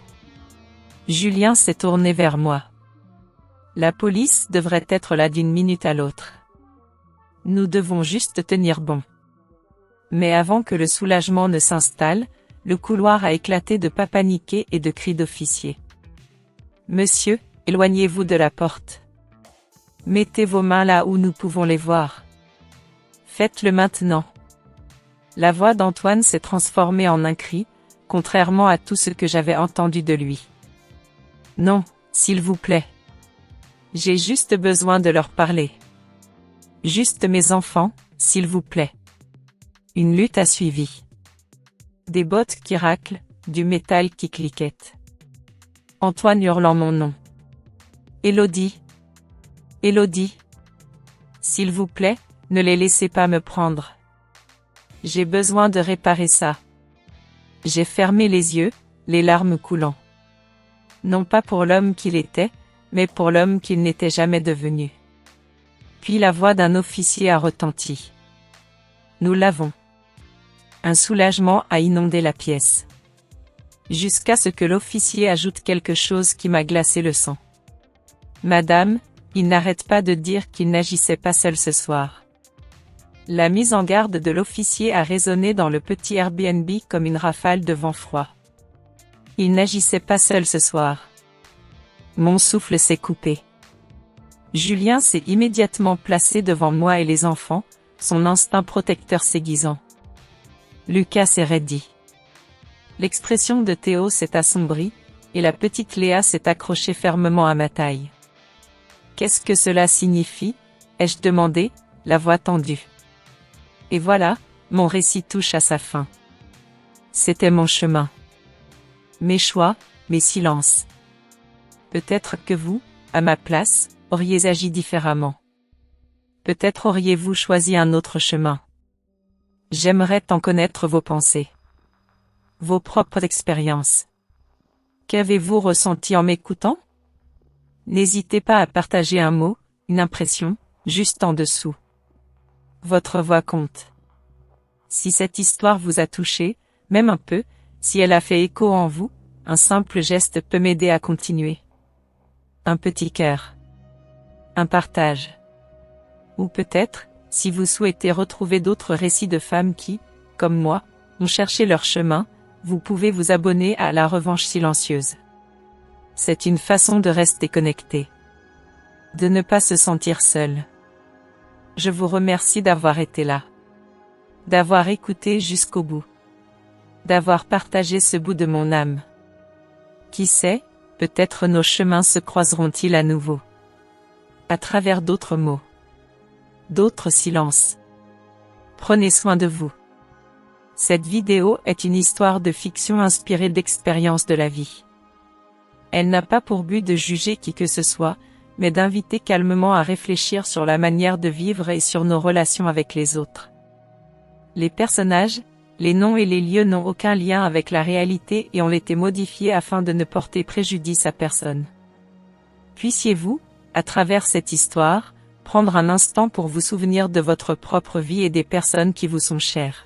Julien s'est tourné vers moi. La police devrait être là d'une minute à l'autre. Nous devons juste tenir bon. Mais avant que le soulagement ne s'installe, le couloir a éclaté de pas paniquer et de cris d'officiers. Monsieur, éloignez-vous de la porte. Mettez vos mains là où nous pouvons les voir. Faites-le maintenant. La voix d'Antoine s'est transformée en un cri, contrairement à tout ce que j'avais entendu de lui. Non, s'il vous plaît. J'ai juste besoin de leur parler. Juste mes enfants, s'il vous plaît. Une lutte a suivi. Des bottes qui raclent, du métal qui cliquette. Antoine hurlant mon nom. Élodie. Élodie. S'il vous plaît, ne les laissez pas me prendre. J'ai besoin de réparer ça. J'ai fermé les yeux, les larmes coulant. Non pas pour l'homme qu'il était, mais pour l'homme qu'il n'était jamais devenu. Puis la voix d'un officier a retenti. Nous l'avons. Un soulagement a inondé la pièce. Jusqu'à ce que l'officier ajoute quelque chose qui m'a glacé le sang. Madame, il n'arrête pas de dire qu'il n'agissait pas seul ce soir. La mise en garde de l'officier a résonné dans le petit Airbnb comme une rafale de vent froid. Il n'agissait pas seul ce soir. Mon souffle s'est coupé. Julien s'est immédiatement placé devant moi et les enfants, son instinct protecteur s'aiguisant. Lucas s'est raidi. L'expression de Théo s'est assombrie, et la petite Léa s'est accrochée fermement à ma taille. Qu'est-ce que cela signifie? Ai-je demandé, la voix tendue. Et voilà, mon récit touche à sa fin. C'était mon chemin. Mes choix, mes silences. Peut-être que vous, à ma place, auriez agi différemment. Peut-être auriez-vous choisi un autre chemin. J'aimerais en connaître vos pensées. Vos propres expériences. Qu'avez-vous ressenti en m'écoutant? N'hésitez pas à partager un mot, une impression, juste en dessous. Votre voix compte. Si cette histoire vous a touché, même un peu, si elle a fait écho en vous, un simple geste peut m'aider à continuer. Un petit cœur. Un partage. Ou peut-être, si vous souhaitez retrouver d'autres récits de femmes qui, comme moi, ont cherché leur chemin, vous pouvez vous abonner à La Revanche Silencieuse. C'est une façon de rester connecté. De ne pas se sentir seul. Je vous remercie d'avoir été là. D'avoir écouté jusqu'au bout. D'avoir partagé ce bout de mon âme. Qui sait, peut-être nos chemins se croiseront-ils à nouveau. À travers d'autres mots. D'autres silences. Prenez soin de vous. Cette vidéo est une histoire de fiction inspirée d'expériences de la vie. Elle n'a pas pour but de juger qui que ce soit, mais d'inviter calmement à réfléchir sur la manière de vivre et sur nos relations avec les autres. Les personnages, les noms et les lieux n'ont aucun lien avec la réalité et ont été modifiés afin de ne porter préjudice à personne. Puissiez-vous, à travers cette histoire, prendre un instant pour vous souvenir de votre propre vie et des personnes qui vous sont chères.